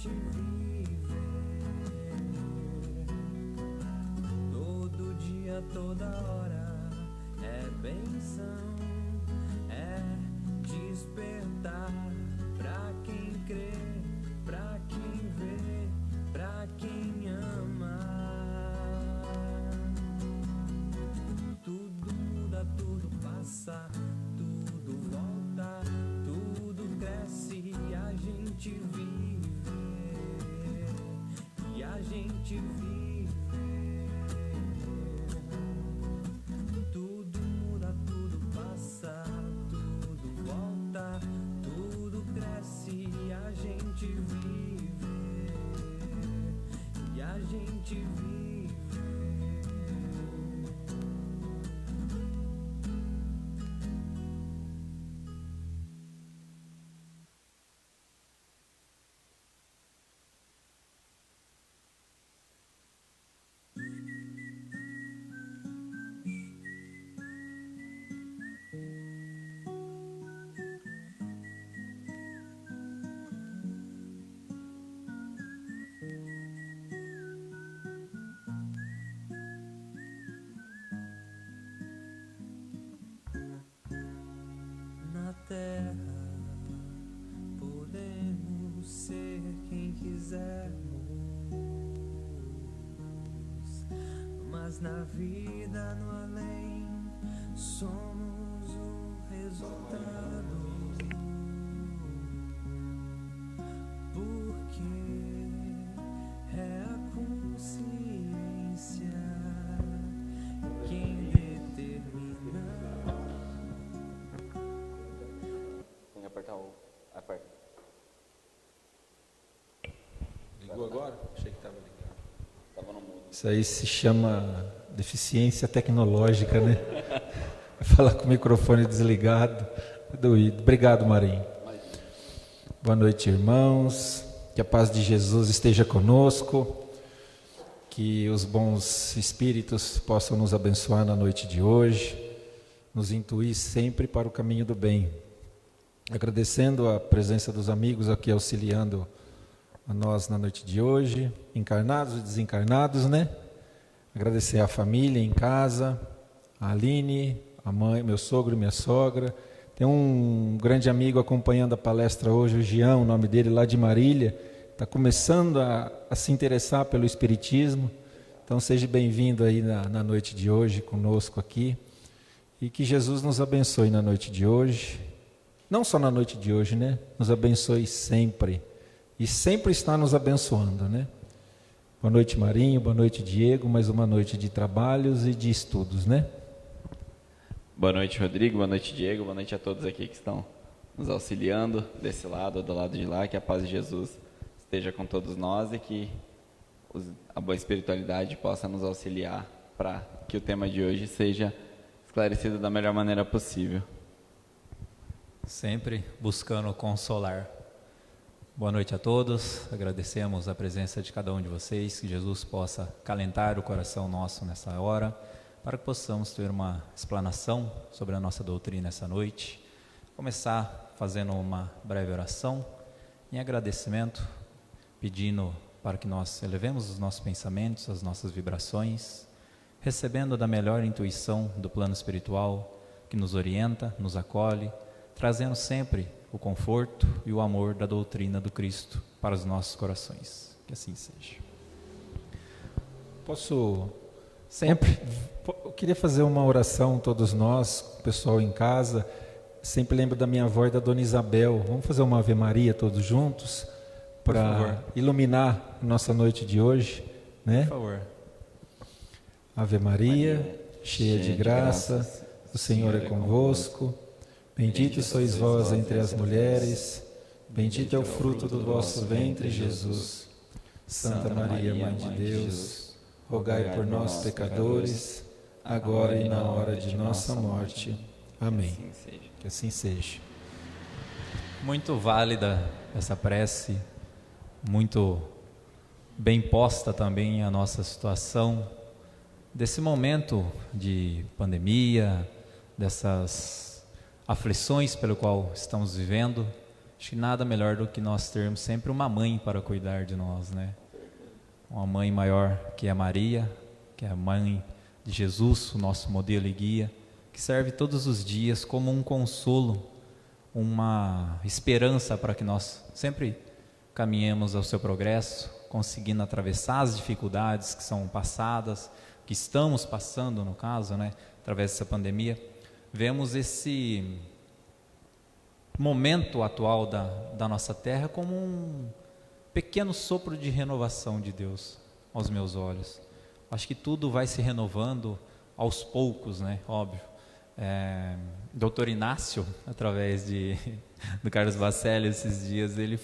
gente viver. Todo dia, toda hora é bênção, é despertar pra quem crê, pra quem vê, pra quem ama. Tudo muda, tudo passa, tudo volta, tudo cresce e a gente vive, e a gente vive. Tudo muda, tudo passa, tudo volta, tudo cresce e a gente vive, e a gente vive. Na terra podemos ser quem quisermos, mas na vida, no além, somos o resultado. Porque é a consciência quem determina. Tem que apertar o... Aperta. Ligou agora? Achei que estava ligado. Tava no mudo. Isso aí se chama deficiência tecnológica, né? Falar com o microfone desligado. Doído. Obrigado, Marinho. Boa noite, irmãos. Que a paz de Jesus esteja conosco. Que os bons espíritos possam nos abençoar na noite de hoje. Nos intuir sempre para o caminho do bem. Agradecendo a presença dos amigos aqui auxiliando a nós na noite de hoje, encarnados e desencarnados, né? Agradecer à família em casa, a Aline, a mãe, meu sogro e minha sogra. Tem um grande amigo acompanhando a palestra hoje, o Jean, o nome dele, lá de Marília. Está começando a se interessar pelo Espiritismo. Então seja bem-vindo aí na noite de hoje, conosco aqui. E que Jesus nos abençoe na noite de hoje. Não só na noite de hoje, né? Nos abençoe sempre. E sempre está nos abençoando, né? Boa noite, Marinho. Boa noite, Diego. Mais uma noite de trabalhos e de estudos, né? Boa noite, Rodrigo. Boa noite, Diego. Boa noite a todos aqui que estão nos auxiliando, desse lado ou do lado de lá. Que a paz de Jesus esteja com todos nós e que a boa espiritualidade possa nos auxiliar para que o tema de hoje seja esclarecido da melhor maneira possível. Sempre buscando consolar. Boa noite a todos, agradecemos a presença de cada um de vocês, que Jesus possa calentar o coração nosso nessa hora, para que possamos ter uma explanação sobre a nossa doutrina essa noite. Começar fazendo uma breve oração em agradecimento, pedindo para que nós elevemos os nossos pensamentos, as nossas vibrações, recebendo da melhor intuição do plano espiritual, que nos orienta, nos acolhe, trazendo sempre o conforto e o amor da doutrina do Cristo para os nossos corações. Que assim seja. Posso sempre... Eu queria fazer uma oração, todos nós, o pessoal em casa. Sempre lembro da minha avó e da Dona Isabel. Vamos fazer uma Ave Maria todos juntos? Para iluminar a nossa noite de hoje, né? Por favor. Ave Maria, cheia de graça, o Senhor é convosco. Bendito sois vós entre as mulheres, bendito é o fruto do vosso ventre, Jesus. Santa Maria, Mãe de Deus, rogai por nós, pecadores, agora e na hora de nossa morte. Amém. Que assim seja. Muito válida essa prece, muito bem posta também a nossa situação, desse momento de pandemia, dessas aflições pelo qual estamos vivendo, Acho que nada melhor do que nós termos sempre uma mãe para cuidar de nós, né? Uma mãe maior que é Maria, que é a mãe de Jesus, o nosso modelo e guia, que serve todos os dias como um consolo, uma esperança para que nós sempre caminhemos ao seu progresso, conseguindo atravessar as dificuldades que são passadas, que estamos passando, no caso, né, através dessa pandemia. Vemos esse momento atual da nossa terra como um pequeno sopro de renovação de Deus aos meus olhos. Acho que tudo vai se renovando aos poucos, né? Óbvio. Doutor Inácio, através do Carlos Bacelli, esses dias, ele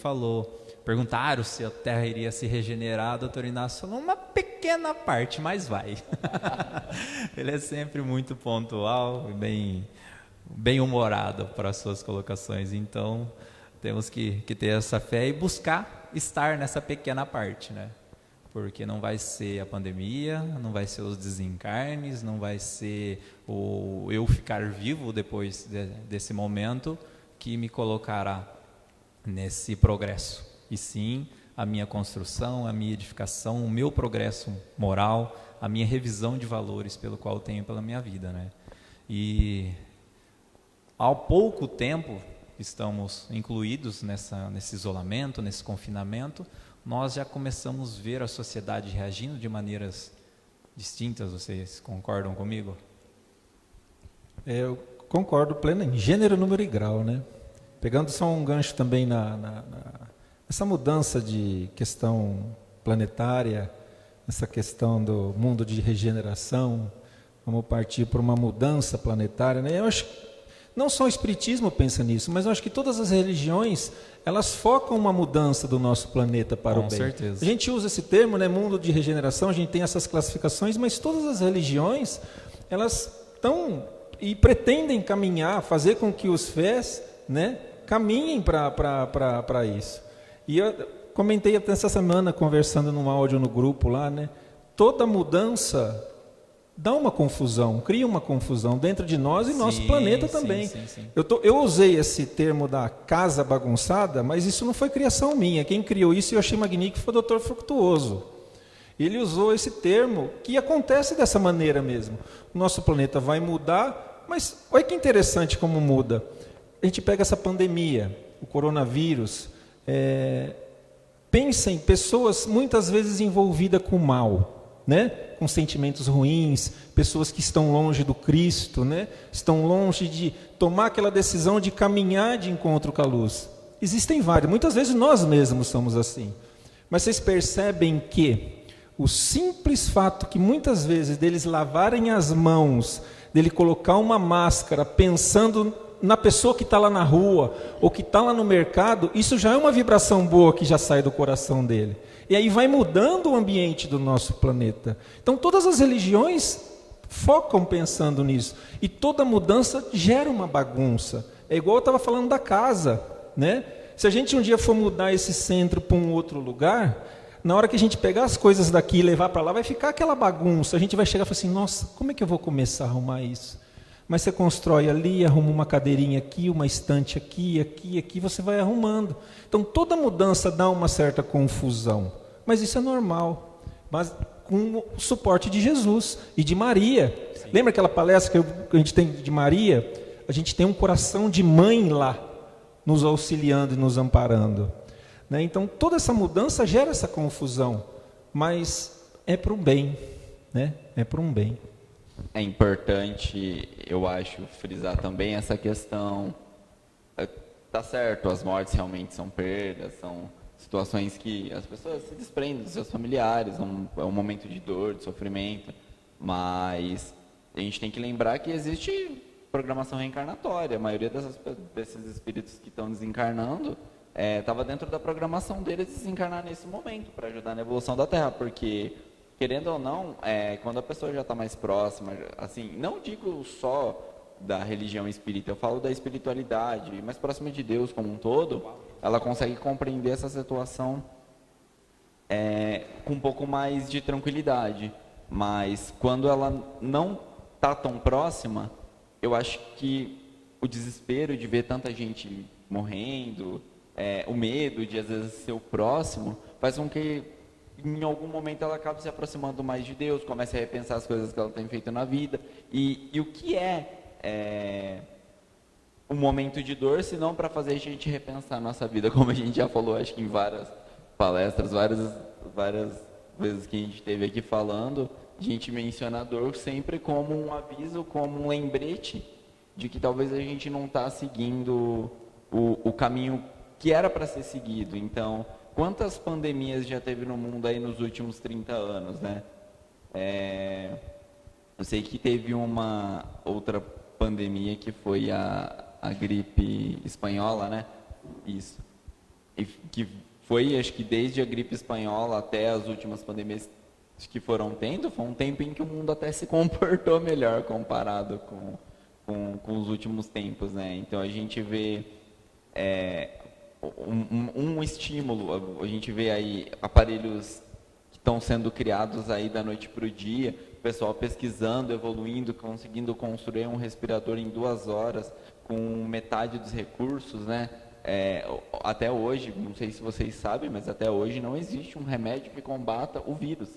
perguntaram se a terra iria se regenerar. Doutor Inácio falou, uma pequena parte, mas vai. Ele é sempre muito pontual e bem humorado para as suas colocações. Então, temos que ter essa fé e buscar estar nessa pequena parte, né? Porque não vai ser a pandemia, não vai ser os desencarnes, não vai ser o eu ficar vivo depois desse momento que me colocará nesse progresso. E sim, a minha construção, a minha edificação, o meu progresso moral, a minha revisão de valores pelo qual eu tenho pela minha vida, né? E há pouco tempo estamos incluídos nesse isolamento, nesse confinamento, nós já começamos a ver a sociedade reagindo de maneiras distintas. Vocês concordam comigo? Eu concordo plenamente, gênero, número e grau, né? Pegando só um gancho também nessa mudança de questão planetária, essa questão do mundo de regeneração, vamos partir para uma mudança planetária, né? Eu acho que não só o Espiritismo pensa nisso, mas eu acho que todas as religiões, elas focam uma mudança do nosso planeta para o bem. Com certeza. A gente usa esse termo, né, mundo de regeneração, a gente tem essas classificações, mas todas as religiões, elas estão e pretendem caminhar, fazer com que os fiéis, né, caminhem para isso. E eu comentei até essa semana, conversando num áudio no grupo lá, né, toda mudança dá uma confusão, cria uma confusão dentro de nós e nosso planeta também. Sim. Eu usei esse termo da casa bagunçada, mas isso não foi criação minha. Quem criou isso, eu achei magnífico, foi o Dr. Fructuoso. Ele usou esse termo que acontece dessa maneira mesmo. O nosso planeta vai mudar, mas olha que interessante como muda. A gente pega essa pandemia, o coronavírus, pensa em pessoas muitas vezes envolvidas com o mal, né? Com sentimentos ruins, pessoas que estão longe do Cristo, né? Estão longe de tomar aquela decisão de caminhar de encontro com a luz. Existem vários, muitas vezes nós mesmos somos assim. Mas vocês percebem que o simples fato que muitas vezes deles lavarem as mãos, dele colocar uma máscara pensando na pessoa que está lá na rua ou que está lá no mercado, isso já é uma vibração boa que já sai do coração dele. E aí vai mudando o ambiente do nosso planeta. Então todas as religiões focam pensando nisso. E toda mudança gera uma bagunça. É igual eu estava falando da casa, né? Se a gente um dia for mudar esse centro para um outro lugar, na hora que a gente pegar as coisas daqui e levar para lá, vai ficar aquela bagunça. A gente vai chegar e falar assim, nossa, como é que eu vou começar a arrumar isso? Mas você constrói ali, arruma uma cadeirinha aqui, uma estante aqui, você vai arrumando. Então toda mudança dá uma certa confusão, mas isso é normal. Mas com o suporte de Jesus e de Maria. Sim. Lembra aquela palestra que a gente tem de Maria? A gente tem um coração de mãe lá, nos auxiliando e nos amparando. Né? Então toda essa mudança gera essa confusão, mas é para o bem, né? É para um bem. É importante, eu acho, frisar também essa questão. Tá certo, as mortes realmente são perdas, são situações que as pessoas se desprendem dos seus familiares, é um momento de dor, de sofrimento, mas a gente tem que lembrar que existe programação reencarnatória. A maioria desses espíritos que estão desencarnando estava dentro da programação deles desencarnar nesse momento, para ajudar na evolução da Terra, porque querendo ou não, quando a pessoa já está mais próxima, assim, não digo só da religião espírita, eu falo da espiritualidade, mais próxima de Deus como um todo, ela consegue compreender essa situação com um pouco mais de tranquilidade. Mas quando ela não está tão próxima, eu acho que o desespero de ver tanta gente morrendo, o medo de às vezes ser o próximo, faz com que em algum momento ela acabe se aproximando mais de Deus, comece a repensar as coisas que ela tem feito na vida. E o que é um momento de dor, se não para fazer a gente repensar a nossa vida, como a gente já falou, acho que em várias palestras, várias vezes que a gente esteve aqui falando, a gente menciona a dor sempre como um aviso, como um lembrete de que talvez a gente não está seguindo o caminho que era para ser seguido. Então, quantas pandemias já teve no mundo aí nos últimos 30 anos, né? Eu sei que teve uma outra pandemia que foi a gripe espanhola, né? Isso. E que foi, acho que desde a gripe espanhola até as últimas pandemias que foram tendo, foi um tempo em que o mundo até se comportou melhor comparado com os últimos tempos, né? Então a gente vê um estímulo, a gente vê aí aparelhos que estão sendo criados aí da noite para o dia, o pessoal pesquisando, evoluindo, conseguindo construir um respirador em 2 horas com metade dos recursos, né? Até hoje, não sei se vocês sabem, mas até hoje não existe um remédio que combata o vírus.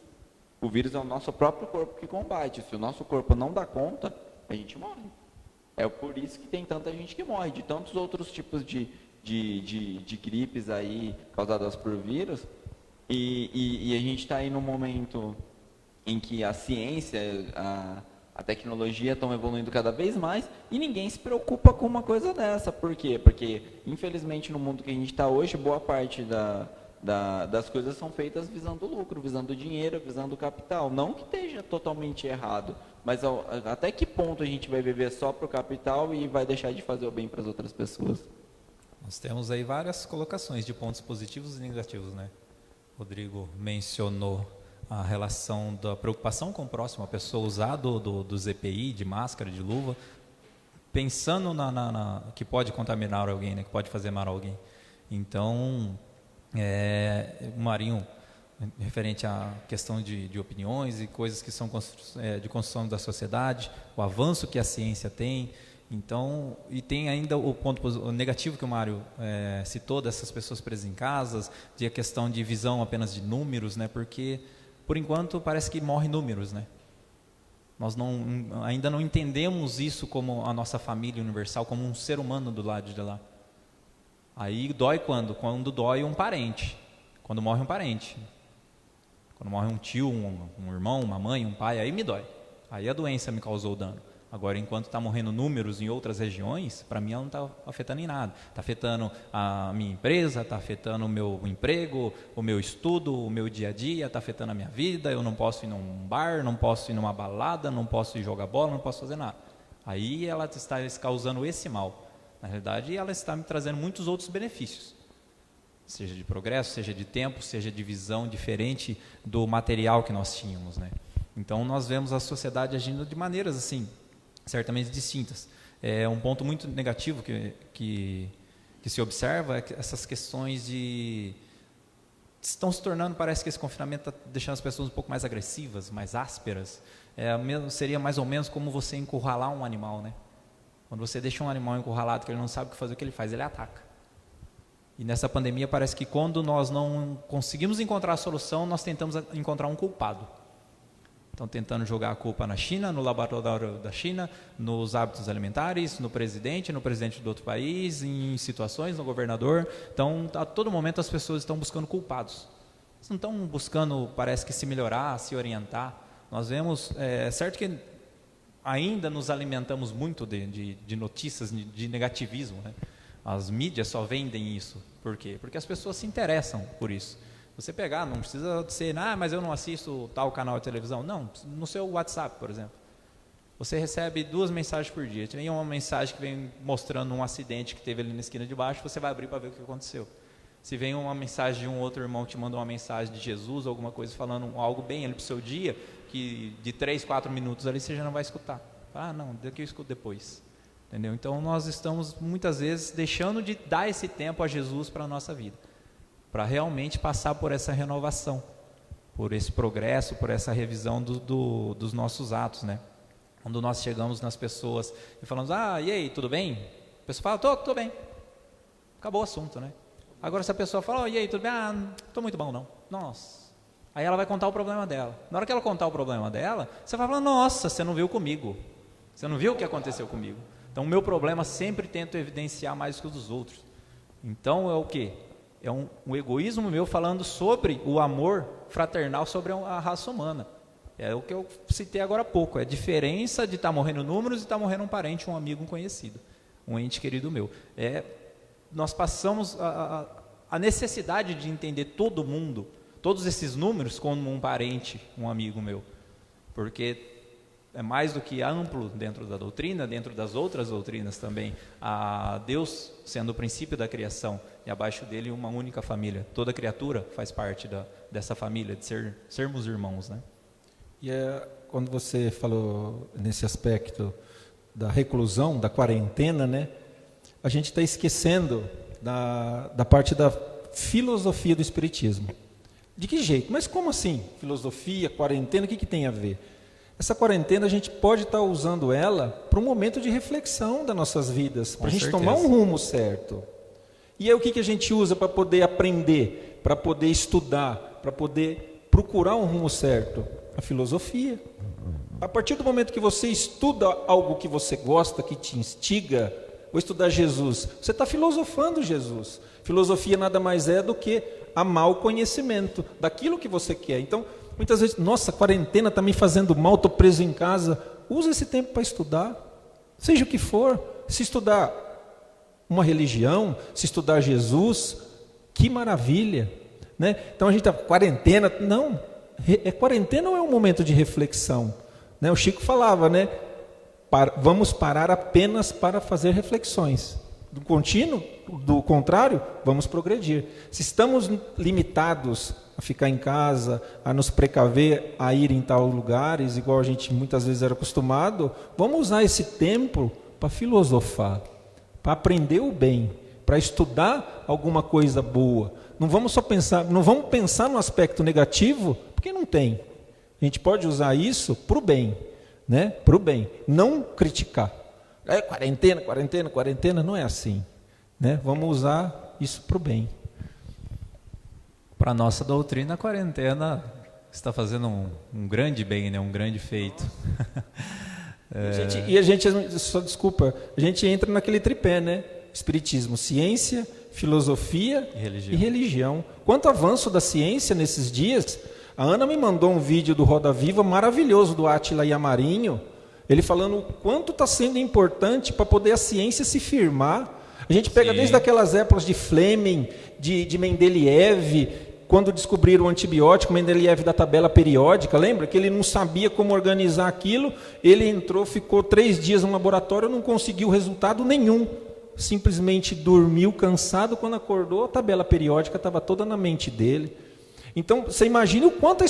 O vírus é o nosso próprio corpo que combate. Se o nosso corpo não dá conta, a gente morre. É por isso que tem tanta gente que morre, de tantos outros tipos de gripes aí causadas por vírus. E a gente está aí num momento em que a ciência, a tecnologia estão evoluindo cada vez mais e ninguém se preocupa com uma coisa dessa. Por quê? Porque, infelizmente, no mundo que a gente está hoje, boa parte das coisas são feitas visando lucro, visando dinheiro, visando capital. Não que esteja totalmente errado, mas até que ponto a gente vai viver só para o capital e vai deixar de fazer o bem para as outras pessoas? Nós temos aí várias colocações de pontos positivos e negativos, né? Rodrigo mencionou a relação da preocupação com o próximo, a pessoa usar dos EPI, de máscara, de luva, pensando que pode contaminar alguém, né? Que pode fazer mal a alguém. Então, o Marinho, referente à questão de opiniões e coisas que são de construção da sociedade, o avanço que a ciência tem. Então, e tem ainda o ponto negativo que o Mário citou, dessas pessoas presas em casas, de a questão de visão apenas de números, né? Porque, por enquanto, parece que morrem números, né? Nós ainda não entendemos isso como a nossa família universal, como um ser humano do lado de lá. Aí dói quando? Quando dói um parente, quando morre um parente. Quando morre um tio, um irmão, uma mãe, um pai, aí me dói. Aí a doença me causou dano. Agora, enquanto está morrendo números em outras regiões, para mim ela não está afetando em nada. Está afetando a minha empresa, está afetando o meu emprego, o meu estudo, o meu dia a dia, está afetando a minha vida. Eu não posso ir num bar, não posso ir numa balada, não posso ir jogar bola, não posso fazer nada. Aí ela está causando esse mal. Na realidade, ela está me trazendo muitos outros benefícios. Seja de progresso, seja de tempo, seja de visão diferente do material que nós tínhamos, né? Então, nós vemos a sociedade agindo de maneiras assim, certamente distintas. Um ponto muito negativo que se observa é que essas questões estão se tornando, parece que esse confinamento está deixando as pessoas um pouco mais agressivas, mais ásperas. Seria mais ou menos como você encurralar um animal, né? Quando você deixa um animal encurralado, que ele não sabe o que fazer, o que ele faz? Ele ataca. E nessa pandemia parece que quando nós não conseguimos encontrar a solução, nós tentamos encontrar um culpado. Estão tentando jogar a culpa na China, no laboratório da China, nos hábitos alimentares, no presidente do outro país, em situações, no governador. Então, a todo momento as pessoas estão buscando culpados. Eles não estão buscando, parece que, se melhorar, se orientar. Nós vemos, certo que ainda nos alimentamos muito de notícias, de negativismo, né? As mídias só vendem isso. Por quê? Porque as pessoas se interessam por isso. Você pegar, não precisa ser, mas eu não assisto tal canal de televisão. Não, no seu WhatsApp, por exemplo. Você recebe 2 mensagens por dia. Tem uma mensagem que vem mostrando um acidente que teve ali na esquina de baixo, você vai abrir para ver o que aconteceu. Se vem uma mensagem de um outro irmão que te manda uma mensagem de Jesus, alguma coisa falando algo bem ali para o seu dia, que de 3, 4 minutos ali você já não vai escutar. Não, daqui eu escuto depois. Entendeu? Então nós estamos muitas vezes deixando de dar esse tempo a Jesus para a nossa vida, para realmente passar por essa renovação, por esse progresso, por essa revisão dos nossos atos, né? Quando nós chegamos nas pessoas e falamos, e aí, tudo bem? A pessoa fala, tô bem. Acabou o assunto, né? Agora, se a pessoa fala, e aí, tudo bem? Ah, não estou muito bom, não. Nossa. Aí ela vai contar o problema dela. Na hora que ela contar o problema dela, você vai falar, nossa, você não viu comigo. Você não viu o que aconteceu comigo. Então, o meu problema sempre tento evidenciar mais que o dos outros. Então, é o quê? É um egoísmo meu falando sobre o amor fraternal sobre a raça humana. É o que eu citei agora há pouco. É a diferença de estar morrendo números e estar morrendo um parente, um amigo, um conhecido. Um ente querido meu. Nós passamos a necessidade de entender todo mundo, todos esses números, como um parente, um amigo meu. Porque é mais do que amplo dentro da doutrina, dentro das outras doutrinas também. Deus sendo o princípio da criação e abaixo dele uma única família. Toda criatura faz parte dessa família, de sermos irmãos, né? E quando você falou nesse aspecto da reclusão, da quarentena, né? A gente está esquecendo da parte da filosofia do Espiritismo. De que jeito? Mas como assim? Filosofia, quarentena, o que tem a ver? Essa quarentena a gente pode estar usando ela para um momento de reflexão das nossas vidas, para a gente tomar um rumo certo. E aí o que a gente usa para poder aprender, para poder estudar, para poder procurar um rumo certo? A filosofia. A partir do momento que você estuda algo que você gosta, que te instiga, vou estudar Jesus, você está filosofando Jesus. Filosofia nada mais é do que amar o conhecimento daquilo que você quer. Então, muitas vezes, nossa, a quarentena está me fazendo mal, estou preso em casa. Usa esse tempo para estudar, seja o que for. Se estudar uma religião, se estudar Jesus, que maravilha, né? Então a gente está quarentena, não, quarentena não é um momento de reflexão, né? O Chico falava, né? Vamos parar apenas para fazer reflexões. Do contínuo, do contrário, vamos progredir. Se estamos limitados a ficar em casa, a nos precaver, a ir em tal lugares, igual a gente muitas vezes era acostumado, vamos usar esse tempo para filosofar, para aprender o bem, para estudar alguma coisa boa. Não vamos pensar no aspecto negativo, porque não tem. A gente pode usar isso para o bem, né? Para o bem, não criticar. Quarentena, não é assim, né? Vamos usar isso para o bem. Para a nossa doutrina, a quarentena está fazendo um grande bem, né? Um grande feito. A gente, só desculpa, a gente entra naquele tripé, né? Espiritismo, ciência, filosofia e religião. Quanto avanço da ciência nesses dias, a Ana me mandou um vídeo do Roda Viva maravilhoso do Átila Yamarinho, ele falando o quanto está sendo importante para poder a ciência se firmar. A gente pega desde aquelas épocas de Fleming, de Mendeleev, quando descobriram o antibiótico, Mendeleev da tabela periódica, lembra? Que ele não sabia como organizar aquilo, ele entrou, ficou 3 dias no laboratório, não conseguiu resultado nenhum. Simplesmente dormiu cansado, quando acordou, a tabela periódica estava toda na mente dele. Então, você imagina o quanto a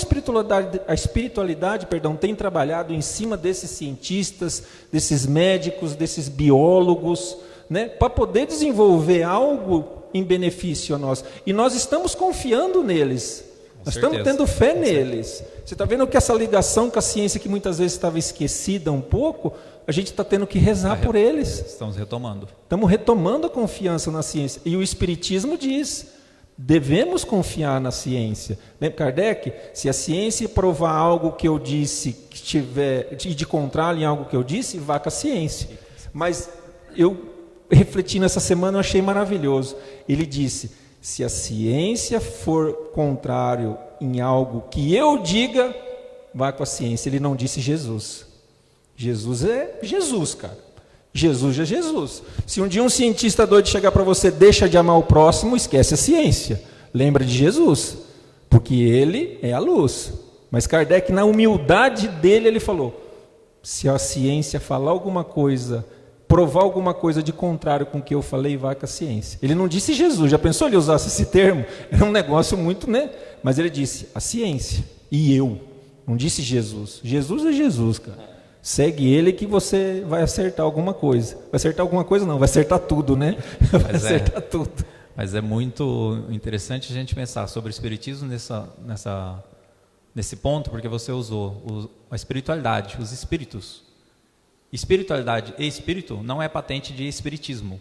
espiritualidade, tem trabalhado em cima desses cientistas, desses médicos, desses biólogos, né, para poder desenvolver algo em benefício a nós. E nós estamos confiando neles, nós estamos tendo fé neles. Você está vendo que essa ligação com a ciência, que muitas vezes estava esquecida um pouco, a gente está tendo que rezar por eles. Estamos retomando. Estamos retomando a confiança na ciência. E o Espiritismo diz, devemos confiar na ciência. Lembra Kardec? Se a ciência provar algo que eu disse, que tiver de contrário em algo que eu disse, vá com a ciência. Mas eu, refletindo essa semana, eu achei maravilhoso. Ele disse, se a ciência for contrário em algo que eu diga, vá com a ciência. Ele não disse Jesus. Jesus é Jesus, cara. Jesus é Jesus. Se um dia um cientista doido chegar para você, deixa de amar o próximo, esquece a ciência. Lembra de Jesus, porque ele é a luz. Mas Kardec, na humildade dele, ele falou, se a ciência falar alguma coisa, provar alguma coisa de contrário com o que eu falei, vai com a ciência. Ele não disse Jesus, já pensou ele usasse esse termo? Era um negócio muito, né? Mas ele disse a ciência e eu. Não disse Jesus. Jesus é Jesus, cara. Segue ele que você vai acertar alguma coisa. Vai acertar alguma coisa não, vai acertar tudo, né? Vai acertar tudo. Mas é muito interessante a gente pensar sobre o Espiritismo nesse ponto, porque você usou a espiritualidade, os espíritos. Espiritualidade e espírito não é patente de espiritismo.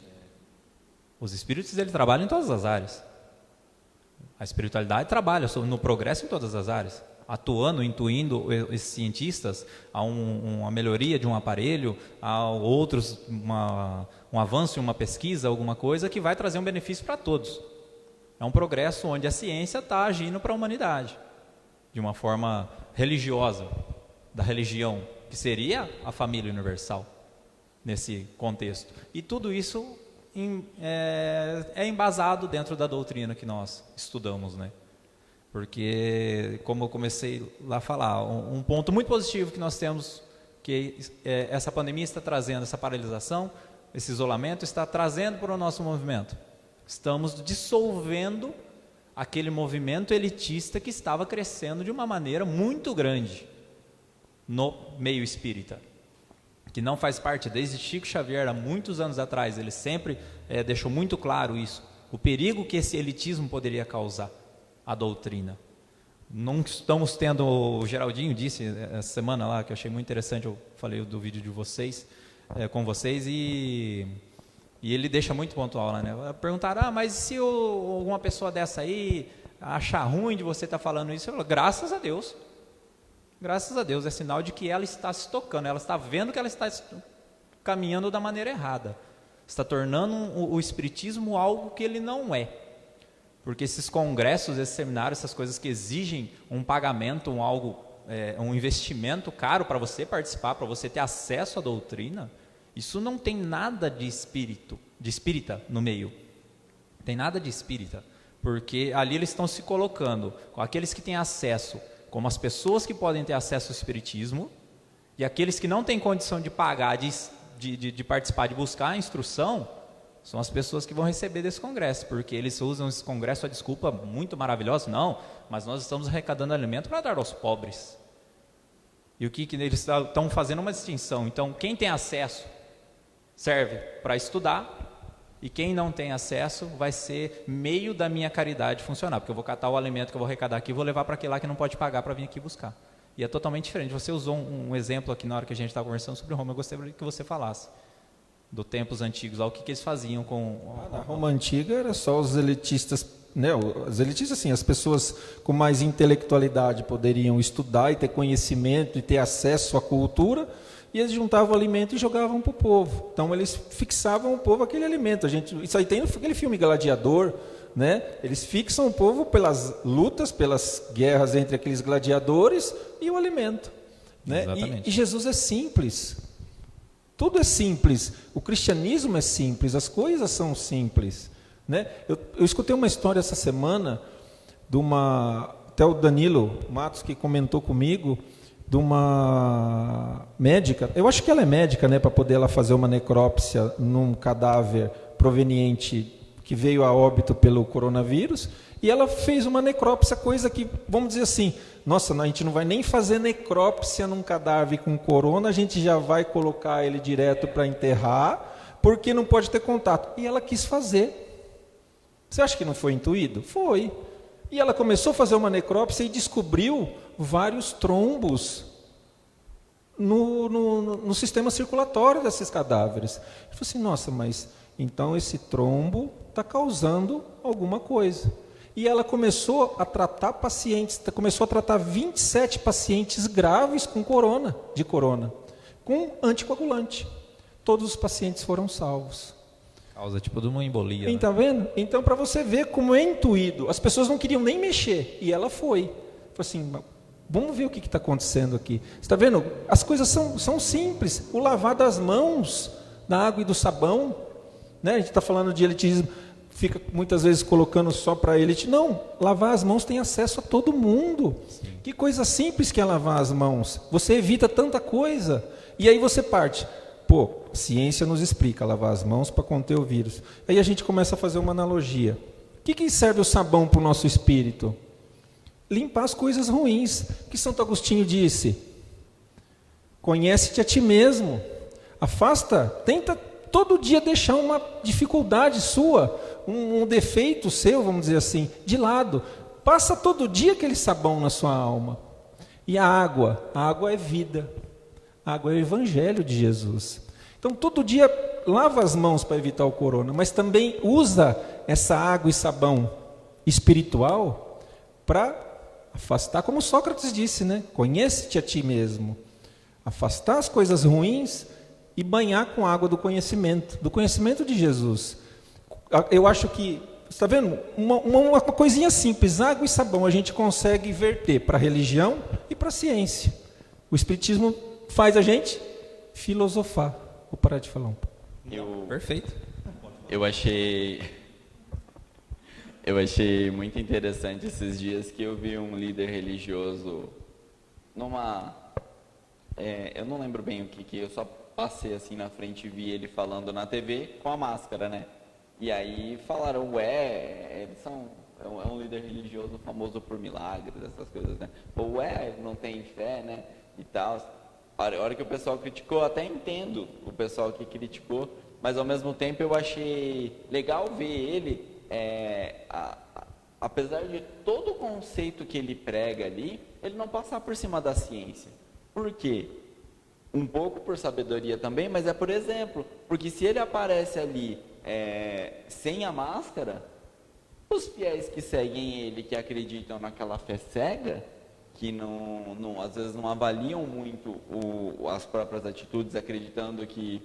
Os espíritos, ele trabalham em todas as áreas. A espiritualidade trabalha no progresso em todas as áreas, atuando, intuindo esses cientistas a uma melhoria de um aparelho, a outros, um avanço em uma pesquisa, alguma coisa que vai trazer um benefício para todos. É um progresso onde a ciência está agindo para a humanidade, de uma forma religiosa, da religião, que seria a família universal, nesse contexto. E tudo isso é embasado dentro da doutrina que nós estudamos, né? Porque, como eu comecei lá a falar, um ponto muito positivo que nós temos, que essa pandemia está trazendo, essa paralisação, esse isolamento, está trazendo para o nosso movimento. Estamos dissolvendo aquele movimento elitista que estava crescendo de uma maneira muito grande no meio espírita, que não faz parte, desde Chico Xavier, há muitos anos atrás, ele sempre deixou muito claro isso, o perigo que esse elitismo poderia causar à doutrina. Não estamos tendo, o Geraldinho disse essa semana lá, que eu achei muito interessante, eu falei do vídeo de vocês, com vocês, e ele deixa muito pontual lá, né? Perguntaram, mas se alguma pessoa dessa aí achar ruim de você estar falando isso, eu falo, graças a Deus, é sinal de que ela está se tocando, ela está vendo que ela está caminhando da maneira errada, está tornando o espiritismo algo que ele não é, porque esses congressos, esses seminários, essas coisas que exigem um pagamento, um investimento caro para você participar, para você ter acesso à doutrina, isso não tem nada de espírita no meio, tem nada de espírita, porque ali eles estão se colocando com aqueles que têm acesso, como as pessoas que podem ter acesso ao espiritismo, e aqueles que não têm condição de pagar, de participar, de buscar a instrução, são as pessoas que vão receber desse congresso, porque eles usam esse congresso, a desculpa muito maravilhosa, não, mas nós estamos arrecadando alimento para dar aos pobres. E o que eles estão fazendo uma distinção, então quem tem acesso serve para estudar, e quem não tem acesso vai ser meio da minha caridade funcionar, porque eu vou catar o alimento que eu vou arrecadar aqui e vou levar para aquele lá que não pode pagar para vir aqui buscar. E é totalmente diferente. Você usou um exemplo aqui na hora que a gente estava conversando sobre Roma, eu gostaria que você falasse dos tempos antigos, o que eles faziam com... Na Roma Antiga era só os elitistas, né? Os elitistas, assim, as pessoas com mais intelectualidade poderiam estudar e ter conhecimento e ter acesso à cultura, e eles juntavam o alimento e jogavam para o povo. Então eles fixavam o povo aquele alimento. Isso aí tem aquele filme Gladiador, né? Eles fixam o povo pelas lutas, pelas guerras entre aqueles gladiadores e o alimento, né? E Jesus é simples. Tudo é simples. O cristianismo é simples, as coisas são simples, né? Eu escutei uma história essa semana até o Danilo Matos que comentou comigo, de uma médica, eu acho que ela é médica, né, para poder ela fazer uma necrópsia num cadáver proveniente que veio a óbito pelo coronavírus, e ela fez uma necrópsia, coisa que, vamos dizer assim, nossa, a gente não vai nem fazer necrópsia num cadáver com corona, a gente já vai colocar ele direto para enterrar, porque não pode ter contato. E ela quis fazer. Você acha que não foi intuído? Foi. E ela começou a fazer uma necrópsia e descobriu vários trombos no sistema circulatório desses cadáveres. Eu falei assim, nossa, mas então esse trombo está causando alguma coisa. E ela começou a tratar pacientes, começou a tratar 27 pacientes graves com corona, com anticoagulante. Todos os pacientes foram salvos. Causa tipo de uma embolia. Está vendo? Então, para você ver como é intuído, as pessoas não queriam nem mexer, e ela foi. Falei assim, vamos ver o que está acontecendo aqui. Você está vendo? As coisas são simples. O lavar das mãos, da água e do sabão, né? A gente está falando de elitismo, fica muitas vezes colocando só para a elite. Não, lavar as mãos tem acesso a todo mundo. Sim. Que coisa simples que é lavar as mãos. Você evita tanta coisa. E aí você parte. Pô, a ciência nos explica lavar as mãos para conter o vírus. Aí a gente começa a fazer uma analogia. O que serve o sabão para o nosso espírito? Limpar as coisas ruins. O que Santo Agostinho disse? Conhece-te a ti mesmo. Afasta, tenta todo dia deixar uma dificuldade sua, um defeito seu, vamos dizer assim, de lado. Passa todo dia aquele sabão na sua alma. E a água é vida. A água é o evangelho de Jesus. Então, todo dia lava as mãos para evitar o corona, mas também usa essa água e sabão espiritual para afastar, como Sócrates disse, né? Conhece-te a ti mesmo. Afastar as coisas ruins e banhar com a água do conhecimento de Jesus. Eu acho que, você está vendo? Uma coisinha simples, água e sabão, a gente consegue verter para a religião e para a ciência. O Espiritismo faz a gente filosofar. Vou parar de falar um pouco. Perfeito. Eu achei muito interessante esses dias que eu vi um líder religioso eu não lembro bem o que eu só passei assim na frente e vi ele falando na TV com a máscara, né? E aí falaram, é um líder religioso famoso por milagres, essas coisas, né? Não tem fé, né? E tal. A hora que o pessoal criticou, até entendo o pessoal que criticou, mas ao mesmo tempo eu achei legal ver ele, apesar de todo o conceito que ele prega ali, ele não passar por cima da ciência. Por quê? Um pouco por sabedoria também, mas por exemplo, porque se ele aparece ali sem a máscara, os fiéis que seguem ele, que acreditam naquela fé cega, que às vezes não avaliam muito as próprias atitudes, acreditando que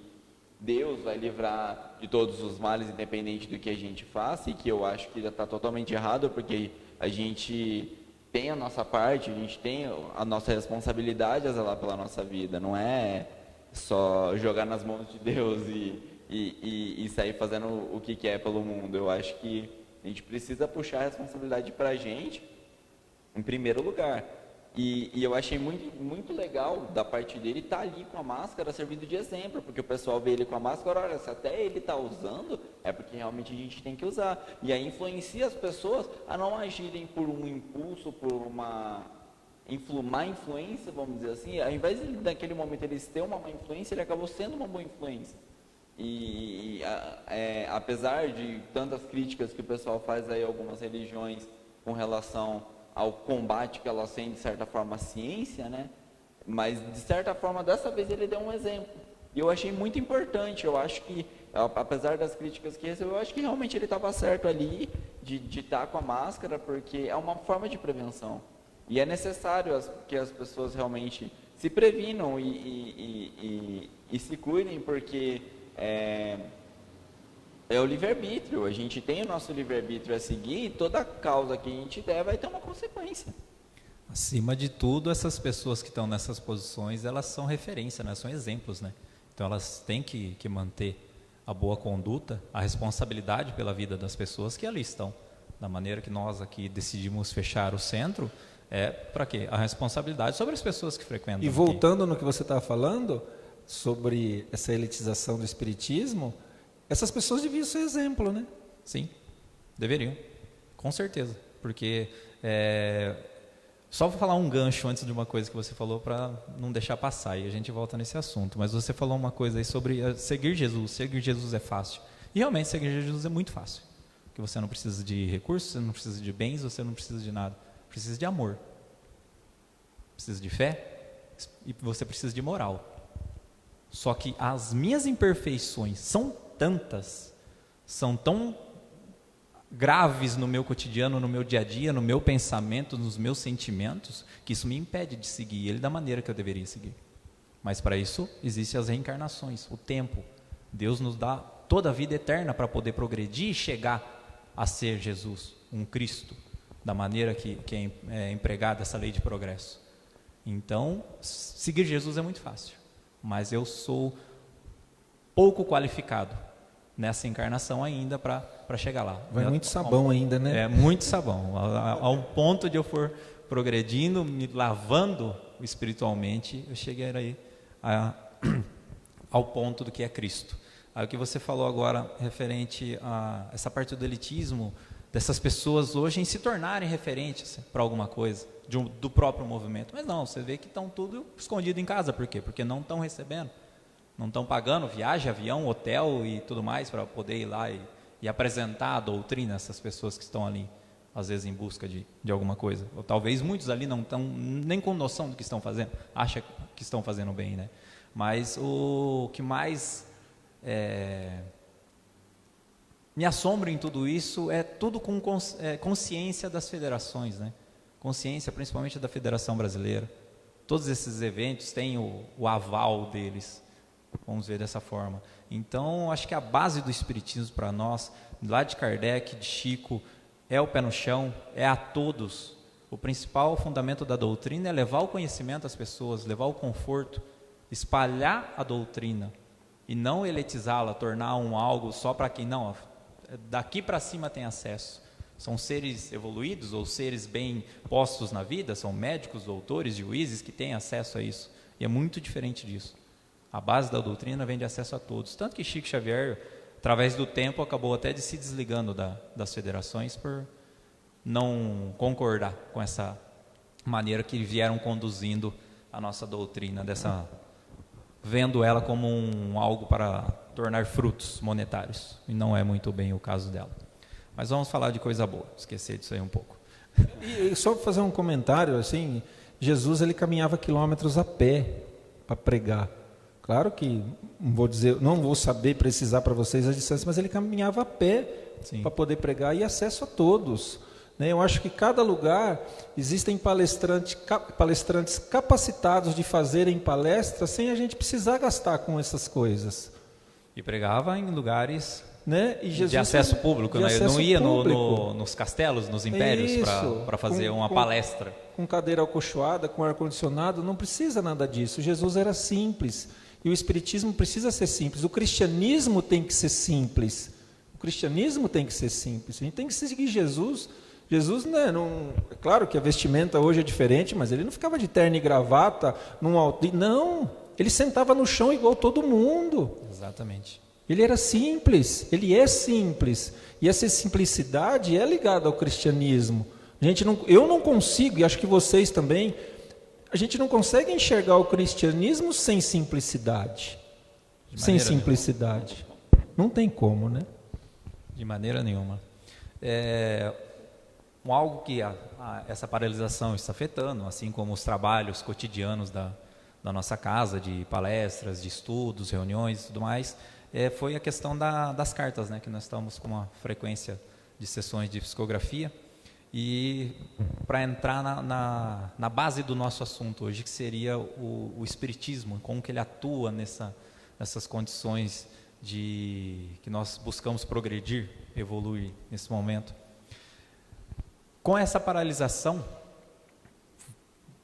Deus vai livrar de todos os males, independente do que a gente faça, e que eu acho que já está totalmente errado, porque a gente tem a nossa parte, a gente tem a nossa responsabilidade a zelar pela nossa vida, não é só jogar nas mãos de Deus e sair fazendo o que quer pelo mundo. Eu acho que a gente precisa puxar a responsabilidade para a gente, em primeiro lugar. E eu achei muito, muito legal da parte dele estar ali com a máscara servindo de exemplo, porque o pessoal vê ele com a máscara, olha, se até ele está usando, é porque realmente a gente tem que usar. E aí influencia as pessoas a não agirem por um impulso, por uma má influência, vamos dizer assim. Ao invés de naquele momento eles terem uma má influência, ele acabou sendo uma boa influência. Apesar de tantas críticas que o pessoal faz aí a algumas religiões com relação ao combate que elas têm, de certa forma, a ciência, né? Mas, de certa forma, dessa vez ele deu um exemplo. E eu achei muito importante. Eu acho que, apesar das críticas que recebeu, eu acho que realmente ele estava certo ali de estar com a máscara, porque é uma forma de prevenção. E é necessário que as pessoas realmente se previnam e se cuidem, porque é o livre-arbítrio, a gente tem o nosso livre-arbítrio a seguir, e toda causa que a gente der vai ter uma consequência. Acima de tudo, essas pessoas que estão nessas posições, elas são referência, né? São exemplos, né? Então elas têm que manter a boa conduta, a responsabilidade pela vida das pessoas que ali estão. Da maneira que nós aqui decidimos fechar o centro, para quê? A responsabilidade sobre as pessoas que frequentam. E voltando no que você estava falando, sobre essa elitização do espiritismo, essas pessoas deviam ser exemplo, né? Sim, deveriam, com certeza, porque só vou falar um gancho antes de uma coisa que você falou para não deixar passar, e a gente volta nesse assunto, mas você falou uma coisa aí sobre seguir Jesus é fácil, e realmente seguir Jesus é muito fácil, porque você não precisa de recursos, você não precisa de bens, você não precisa de nada, precisa de amor, precisa de fé, e você precisa de moral. Só que as minhas imperfeições são tantas, são tão graves no meu cotidiano, no meu dia a dia, no meu pensamento, nos meus sentimentos, que isso me impede de seguir ele da maneira que eu deveria seguir. Mas para isso existem as reencarnações, o tempo. Deus nos dá toda a vida eterna para poder progredir e chegar a ser Jesus, um Cristo, da maneira que é empregada essa lei de progresso. Então, seguir Jesus é muito fácil, mas eu sou pouco qualificado nessa encarnação ainda para chegar lá. Vai muito sabão ainda, né? Muito sabão. Ao ponto de eu for progredindo, me lavando espiritualmente, eu cheguei ao ponto do que é Cristo. Aí o que você falou agora referente a essa parte do elitismo, dessas pessoas hoje em se tornarem referentes para alguma coisa, do próprio movimento. Mas não, você vê que estão tudo escondido em casa. Por quê? Porque não estão recebendo. Não estão pagando viagem, avião, hotel e tudo mais para poder ir lá e apresentar a doutrina a essas pessoas que estão ali, às vezes em busca de alguma coisa. Ou talvez muitos ali não estão nem com noção do que estão fazendo, acham que estão fazendo bem, né? Mas o que mais me assombro em tudo isso é tudo com consciência das federações, né? Consciência principalmente da Federação Brasileira. Todos esses eventos têm o aval deles, vamos ver dessa forma. Então, acho que a base do Espiritismo para nós, lá de Kardec, de Chico, é o pé no chão, é a todos. O principal fundamento da doutrina é levar o conhecimento às pessoas, levar o conforto, espalhar a doutrina e não elitizá-la, tornar algo só para quem não, daqui para cima tem acesso. São seres evoluídos ou seres bem postos na vida, são médicos, doutores, juízes que têm acesso a isso. E é muito diferente disso. A base da doutrina vem de acesso a todos. Tanto que Chico Xavier, através do tempo, acabou até de se desligando das federações por não concordar com essa maneira que vieram conduzindo a nossa doutrina, vendo ela como algo para tornar frutos monetários. E não é muito bem o caso dela. Mas vamos falar de coisa boa, esquecer disso aí um pouco. E só para fazer um comentário, assim, Jesus ele caminhava quilômetros a pé para pregar. Claro que não vou saber precisar para vocês a distância, mas ele caminhava a pé para poder pregar e acesso a todos. Né? Eu acho que cada lugar existem palestrantes capacitados de fazerem palestras sem a gente precisar gastar com essas coisas. E pregava em lugares... Né? E Jesus, de acesso público, né? Ele não ia nos castelos, nos impérios para fazer uma palestra. Com cadeira acolchoada, com ar-condicionado, não precisa nada disso. Jesus era simples. E o Espiritismo precisa ser simples. O cristianismo tem que ser simples. O cristianismo tem que ser simples. A gente tem que seguir Jesus. Jesus, né, é claro que a vestimenta hoje é diferente, mas ele não ficava de terno e gravata num altar. Não, ele sentava no chão igual todo mundo. Exatamente. Ele era simples, ele é simples, e essa simplicidade é ligada ao cristianismo. Eu não consigo, e acho que vocês também, a gente não consegue enxergar o cristianismo sem simplicidade. Sem simplicidade. Não tem como, né? De maneira nenhuma. Algo que essa paralisação está afetando, assim como os trabalhos cotidianos da nossa casa, de palestras, de estudos, reuniões e tudo mais, foi a questão das cartas, né, que nós estamos com uma frequência de sessões de psicografia. E para entrar na base do nosso assunto hoje, que seria o Espiritismo, como que ele atua nessas condições que nós buscamos progredir, evoluir nesse momento. Com essa paralisação,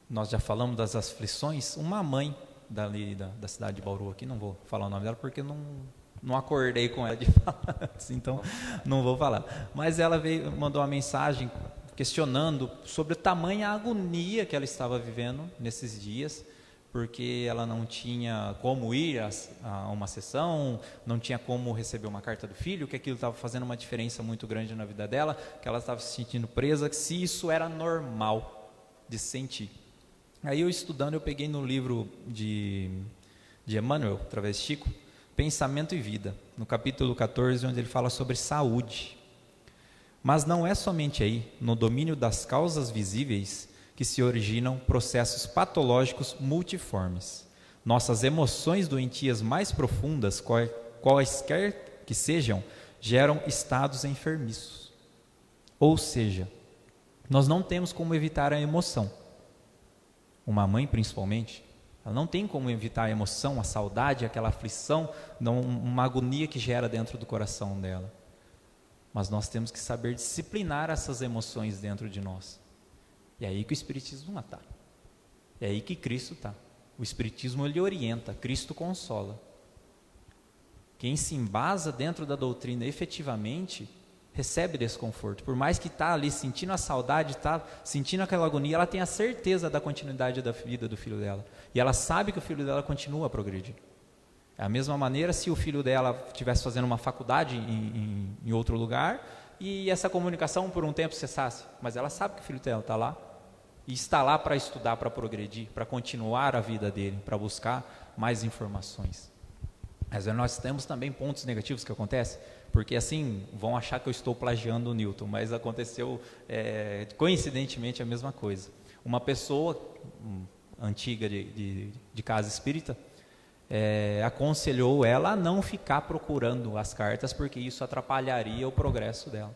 nós já falamos das aflições. Uma mãe da cidade de Bauru aqui, não vou falar o nome dela porque não acordei com ela de falar antes, então não vou falar. Mas ela mandou uma mensagem questionando sobre a tamanha agonia que ela estava vivendo nesses dias, porque ela não tinha como ir a uma sessão, não tinha como receber uma carta do filho, que aquilo estava fazendo uma diferença muito grande na vida dela, que ela estava se sentindo presa, que se isso era normal de sentir. Aí eu estudando, eu peguei no livro de Emmanuel, através de Chico, Pensamento e Vida, no capítulo 14, onde ele fala sobre saúde. Mas não é somente aí, no domínio das causas visíveis, que se originam processos patológicos multiformes. Nossas emoções doentias mais profundas, quaisquer que sejam, geram estados enfermiços. Ou seja, nós não temos como evitar a emoção. Uma mãe, principalmente, ela não tem como evitar a emoção, a saudade, aquela aflição, uma agonia que gera dentro do coração dela. Mas nós temos que saber disciplinar essas emoções dentro de nós. E é aí que o Espiritismo está. É aí que Cristo está. O Espiritismo ele orienta, Cristo consola. Quem se embasa dentro da doutrina efetivamente recebe desconforto. Por mais que está ali sentindo a saudade, está sentindo aquela agonia, ela tem a certeza da continuidade da vida do filho dela. E ela sabe que o filho dela continua a progredir. É a mesma maneira se o filho dela estivesse fazendo uma faculdade em outro lugar e essa comunicação por um tempo cessasse. Mas ela sabe que o filho dela está lá e está lá para estudar, para progredir, para continuar a vida dele, para buscar mais informações. Mas nós temos também pontos negativos que acontecem, porque assim vão achar que eu estou plagiando o Newton, mas aconteceu coincidentemente a mesma coisa. Uma pessoa antiga de casa espírita, aconselhou ela a não ficar procurando as cartas, porque isso atrapalharia o progresso dela.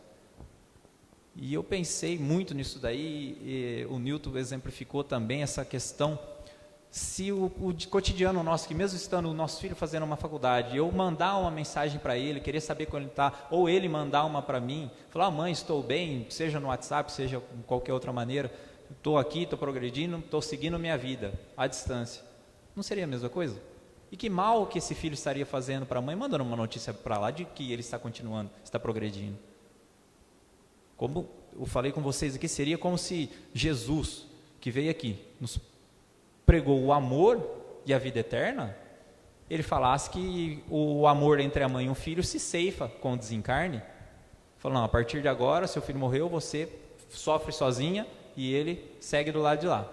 E eu pensei muito nisso daí, e o Newton exemplificou também essa questão. Se o cotidiano nosso, que mesmo estando o nosso filho fazendo uma faculdade, eu mandar uma mensagem para ele, querer saber como ele está, ou ele mandar uma para mim, falar, mãe, estou bem, seja no WhatsApp, seja de qualquer outra maneira, estou aqui, estou progredindo, estou seguindo minha vida, à distância. Não seria a mesma coisa? E que mal que esse filho estaria fazendo para a mãe, mandando uma notícia para lá de que ele está continuando, está progredindo. Como eu falei com vocês aqui, seria como se Jesus, que veio aqui, nos pregou o amor e a vida eterna, ele falasse que o amor entre a mãe e o filho se ceifa com o desencarne. Falou, não, a partir de agora, seu filho morreu, você sofre sozinha e ele segue do lado de lá.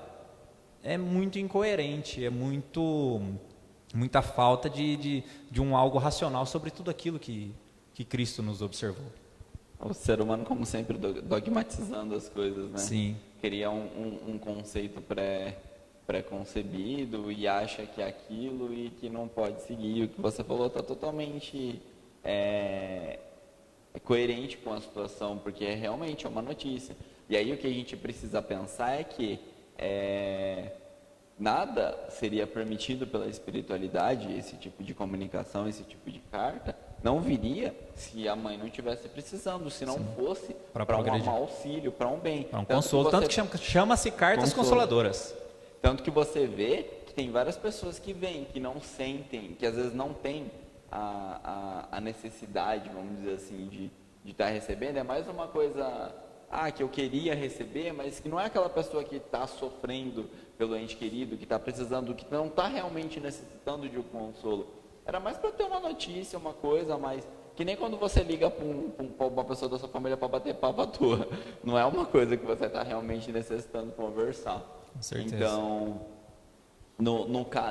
É muito incoerente, é muita falta de um algo racional sobre tudo aquilo que Cristo nos observou. O ser humano, como sempre, dogmatizando as coisas, né? Sim. Cria um conceito pré-concebido e acha que é aquilo e que não pode seguir. O que você falou está totalmente coerente com a situação, porque realmente é uma notícia. E aí o que a gente precisa pensar é que nada seria permitido pela espiritualidade, esse tipo de comunicação, esse tipo de carta, não viria se a mãe não estivesse precisando, se não fosse para um auxílio, para um bem. Para um consolo, tanto que chama-se cartas consoladoras. Tanto que você vê que tem várias pessoas que vêm, que não sentem, que às vezes não têm a necessidade, vamos dizer assim, de estar recebendo. É mais uma coisa, que eu queria receber, mas que não é aquela pessoa que está sofrendo pelo ente querido, que está precisando, que não está realmente necessitando de um consolo. Era mais para ter uma notícia, uma coisa, mas que nem quando você liga para uma pessoa da sua família para bater papo à toa. Não é uma coisa que você está realmente necessitando conversar. Com certeza. Então,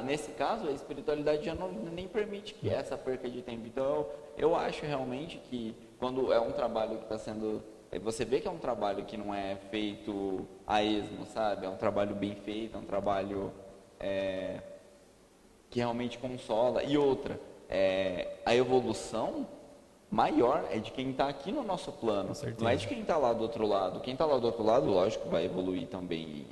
nesse caso, a espiritualidade já nem permite que essa perca de tempo. Então, eu acho realmente que quando é um trabalho que está sendo... Você vê que é um trabalho que não é feito a esmo, sabe? É um trabalho bem feito, é um trabalho que realmente consola. E outra, a evolução maior é de quem está aqui no nosso plano, não é de quem está lá do outro lado. Quem está lá do outro lado, lógico, vai evoluir também,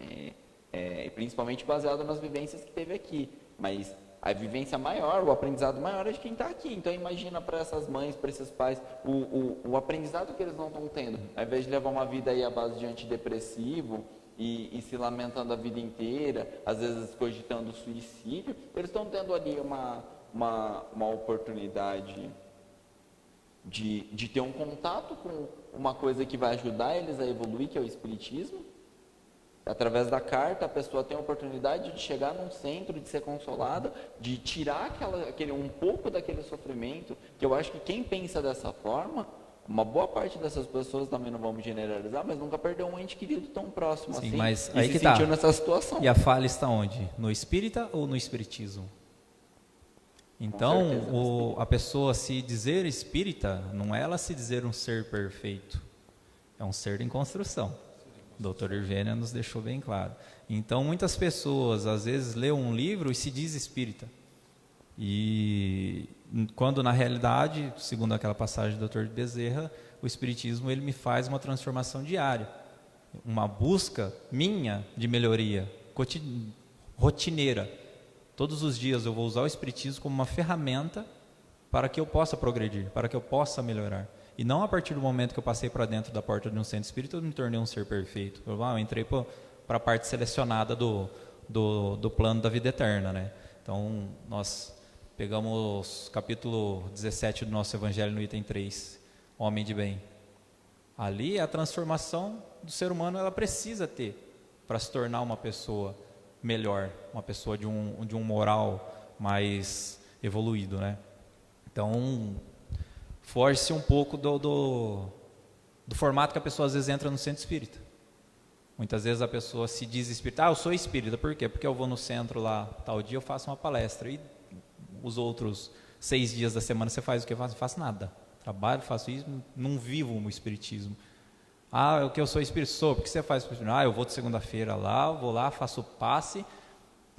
principalmente baseado nas vivências que teve aqui. Mas a vivência maior, o aprendizado maior é de quem está aqui. Então imagina para essas mães, para esses pais, o aprendizado que eles não estão tendo. Ao invés de levar uma vida aí à base de antidepressivo e se lamentando a vida inteira, às vezes cogitando suicídio, eles estão tendo ali uma oportunidade de ter um contato com uma coisa que vai ajudar eles a evoluir, que é o espiritismo. Através da carta, a pessoa tem a oportunidade de chegar num centro, de ser consolada, de tirar um pouco daquele sofrimento, que eu acho que quem pensa dessa forma, uma boa parte dessas pessoas, também não vamos generalizar, mas nunca perdeu um ente querido tão próximo. Sim, assim, mas e aí se que sentiu tá. nessa situação. E a falha está onde? No espírita ou no espiritismo? Então, a pessoa se dizer espírita, não é ela se dizer um ser perfeito, é um ser em construção. O doutor Irvênia nos deixou bem claro. Então, muitas pessoas, às vezes, lêem um livro e se diz espírita. E quando, na realidade, segundo aquela passagem do doutor Bezerra, o espiritismo ele me faz uma transformação diária. Uma busca minha de melhoria, rotineira. Todos os dias eu vou usar o espiritismo como uma ferramenta para que eu possa progredir, para que eu possa melhorar. E não a partir do momento que eu passei para dentro da porta de um centro espírita, eu me tornei um ser perfeito. Eu entrei para a parte selecionada do plano da vida eterna, né? Então, nós pegamos capítulo 17 do nosso Evangelho no item 3, Homem de Bem. Ali, a transformação do ser humano, ela precisa ter para se tornar uma pessoa melhor, uma pessoa de um moral mais evoluído, né? Então, foge-se um pouco do formato que a pessoa às vezes entra no centro espírita. Muitas vezes a pessoa se diz espírita. Eu sou espírita, por quê? Porque eu vou no centro lá, tal dia eu faço uma palestra. E os outros 6 dias da semana você faz o que? Eu não faço nada. Trabalho, faço isso, não vivo o espiritismo. O que eu sou espírita? Sou. Por que você faz espiritismo? Eu vou de segunda-feira lá, vou lá, faço passe,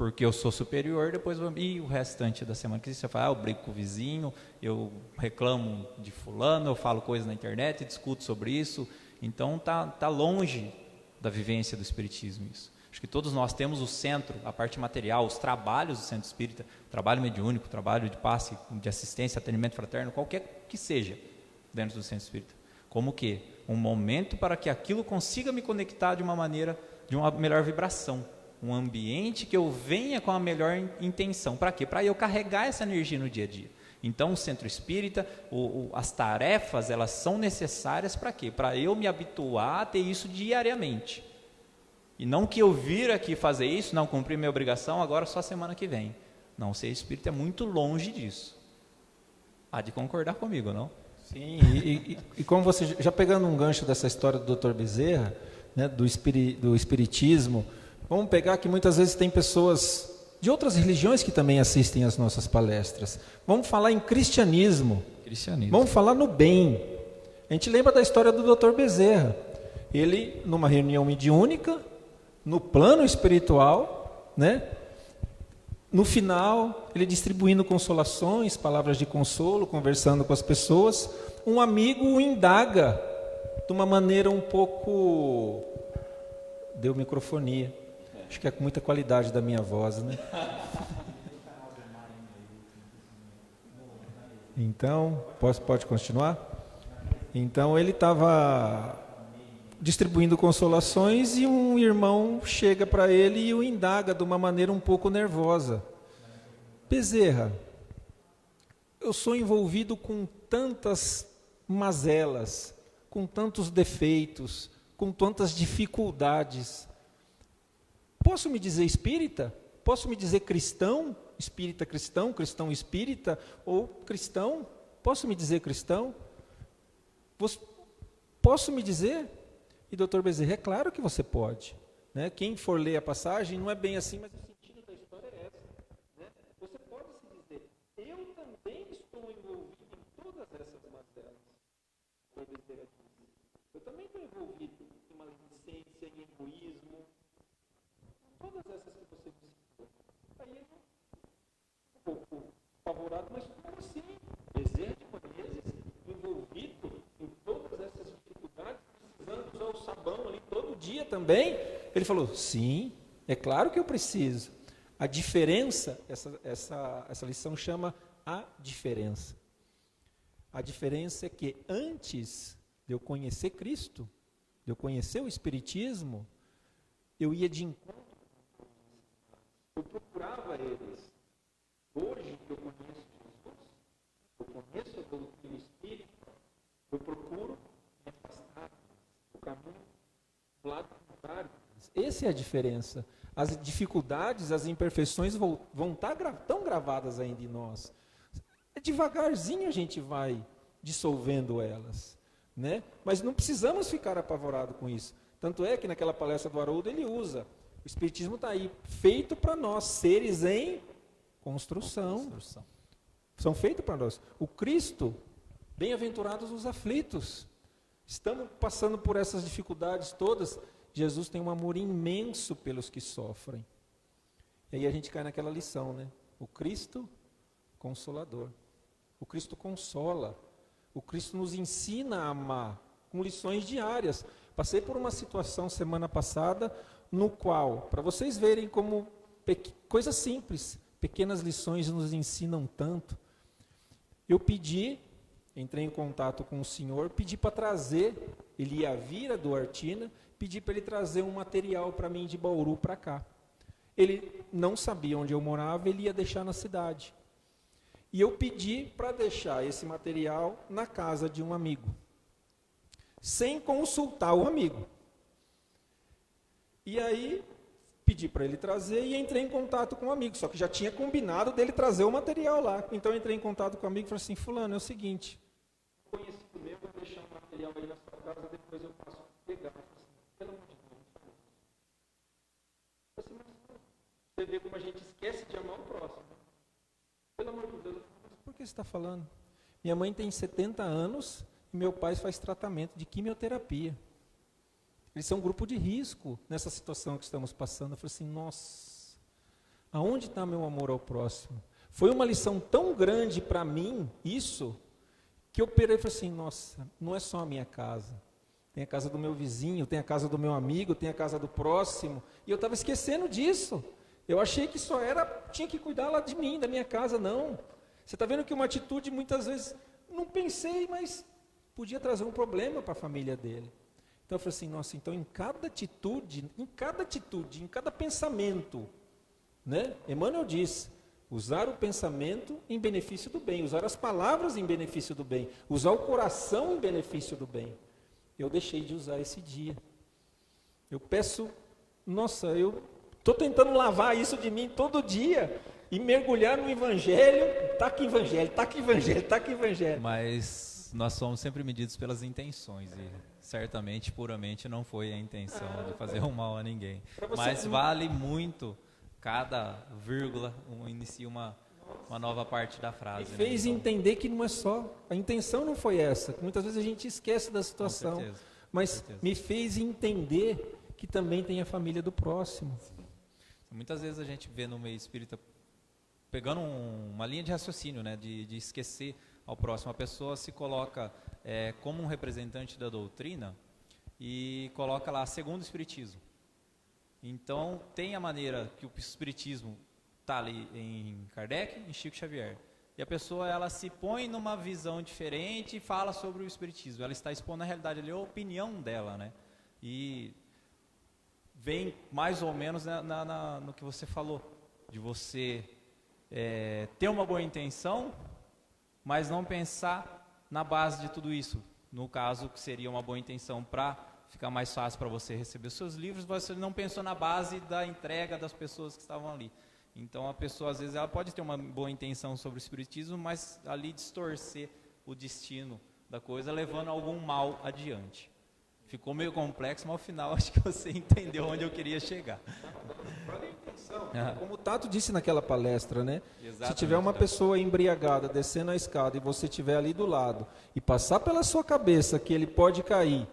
porque eu sou superior, depois e o restante da semana que você fala, eu brigo com o vizinho, eu reclamo de fulano, eu falo coisas na internet, discuto sobre isso. Então tá longe da vivência do espiritismo isso. Acho que todos nós temos o centro, a parte material, os trabalhos do centro espírita, trabalho mediúnico, trabalho de passe, de assistência, atendimento fraterno, qualquer que seja dentro do centro espírita. Como que? Um momento para que aquilo consiga me conectar de uma maneira, de uma melhor vibração. Um ambiente que eu venha com a melhor intenção. Para quê? Para eu carregar essa energia no dia a dia. Então, o centro espírita, as tarefas, elas são necessárias para quê? Para eu me habituar a ter isso diariamente. E não que eu vir aqui fazer isso, não cumprir minha obrigação, agora só semana que vem. Não, o ser espírita é muito longe disso. Há de concordar comigo, não? Sim, e como você, já pegando um gancho dessa história do Dr. Bezerra, né, do espiritismo, vamos pegar que muitas vezes tem pessoas de outras religiões que também assistem às nossas palestras. Vamos falar em cristianismo. Vamos falar no bem. A gente lembra da história do Dr. Bezerra. Ele, numa reunião mediúnica, no plano espiritual, né? No final, ele distribuindo consolações, palavras de consolo, conversando com as pessoas, um amigo o indaga de uma maneira um pouco... Deu microfonia. Acho que é com muita qualidade da minha voz, né? Então, pode continuar? Então, ele estava distribuindo consolações e um irmão chega para ele e o indaga de uma maneira um pouco nervosa. Bezerra, eu sou envolvido com tantas mazelas, com tantos defeitos, com tantas dificuldades. Posso me dizer espírita? Posso me dizer cristão? Espírita cristão, cristão espírita ou cristão? Posso me dizer cristão? Posso me dizer? E doutor Bezerra, é claro que você pode. Né? Quem for ler a passagem, não é bem assim, mas o sentido da história é essa. Né? Você pode se dizer, eu também estou envolvido em todas essas mazelas. Eu também estou envolvido em maledicência, em egoísmo, todas essas que você citou. Aí eu um pouco apavorado, mas como assim? Bezerra de Menezes envolvido em todas essas dificuldades, precisando usar o sabão ali todo dia também? Ele falou, sim, é claro que eu preciso. A diferença, essa lição chama a diferença. A diferença é que antes de eu conhecer Cristo, de eu conhecer o Espiritismo, eu ia de encontro, eu procurava eles. Hoje que eu conheço Jesus, eu conheço a doutrina espírita, eu procuro me afastar do caminho do lado contrário. Essa é a diferença. As dificuldades, as imperfeições vão estar tão gravadas ainda em nós. Devagarzinho a gente vai dissolvendo elas. Né? Mas não precisamos ficar apavorados com isso. Tanto é que naquela palestra do Haroldo ele usa. O Espiritismo está aí, feito para nós, seres em construção. São feitos para nós. O Cristo, bem-aventurados os aflitos. Estamos passando por essas dificuldades todas. Jesus tem um amor imenso pelos que sofrem. E aí a gente cai naquela lição, né? O Cristo consolador. O Cristo consola. O Cristo nos ensina a amar, com lições diárias. Passei por uma situação semana passada, no qual, para vocês verem como coisas simples, pequenas lições nos ensinam tanto. Eu entrei em contato com o senhor, pedi para trazer, ele ia vir a Duartina, pedi para ele trazer um material para mim de Bauru para cá. Ele não sabia onde eu morava, ele ia deixar na cidade. E eu pedi para deixar esse material na casa de um amigo, sem consultar o amigo. E aí, pedi para ele trazer e entrei em contato com o amigo, só que já tinha combinado dele trazer o material lá. Então, eu entrei em contato com o amigo e falei assim, fulano, é o seguinte, conhecido meu, vou deixar o material aí na sua casa, depois eu passo pegar. Pelo amor de Deus. Você vê como a gente esquece de amar o próximo. Pelo amor de Deus, por que você está falando? Minha mãe tem 70 anos e meu pai faz tratamento de quimioterapia. Eles são um grupo de risco nessa situação que estamos passando. Eu falei assim, nossa, Aonde está meu amor ao próximo? Foi uma lição tão grande para mim, isso, que eu perei e falei assim, nossa, não é só a minha casa. Tem a casa do meu vizinho, tem a casa do meu amigo, tem a casa do próximo. E eu estava esquecendo disso. Eu achei que só tinha que cuidar lá de mim, da minha casa, não. Você está vendo que uma atitude, muitas vezes, não pensei, mas podia trazer um problema para a família dele. Então eu falei assim, nossa, então em cada atitude, em cada pensamento, né? Emmanuel diz, usar o pensamento em benefício do bem, usar as palavras em benefício do bem, usar o coração em benefício do bem. Eu deixei de usar esse dia. Eu peço, nossa, eu estou tentando lavar isso de mim todo dia e mergulhar no Evangelho, taca Evangelho, taca Evangelho, taca Evangelho. Mas nós somos sempre medidos pelas intenções e certamente, puramente, não foi a intenção de fazer um mal a ninguém. Mas vale muito cada vírgula, inicia uma nova parte da frase. Me fez entender que não é só, a intenção não foi essa, que muitas vezes a gente esquece da situação, Com certeza, mas me fez entender que também tem a família do próximo. Muitas vezes a gente vê no meio espírita, pegando uma linha de raciocínio, né, de esquecer ao próximo, a pessoa se coloca como um representante da doutrina e coloca lá segundo o espiritismo. Então, tem a maneira que o espiritismo está ali em Kardec, em Chico Xavier. E a pessoa, ela se põe numa visão diferente e fala sobre o espiritismo. Ela está expondo a realidade ali, a opinião dela, né? E vem mais ou menos no que você falou, de você ter uma boa intenção, mas não pensar na base de tudo isso. No caso, que seria uma boa intenção para ficar mais fácil para você receber os seus livros, você não pensou na base da entrega das pessoas que estavam ali. Então a pessoa, às vezes, ela pode ter uma boa intenção sobre o espiritismo, mas ali distorcer o destino da coisa, levando algum mal adiante. Ficou meio complexo, mas ao final acho que você entendeu onde eu queria chegar. Como o Tato disse naquela palestra, né? Exatamente, se tiver uma pessoa embriagada descendo a escada e você estiver ali do lado e passar pela sua cabeça que ele pode cair,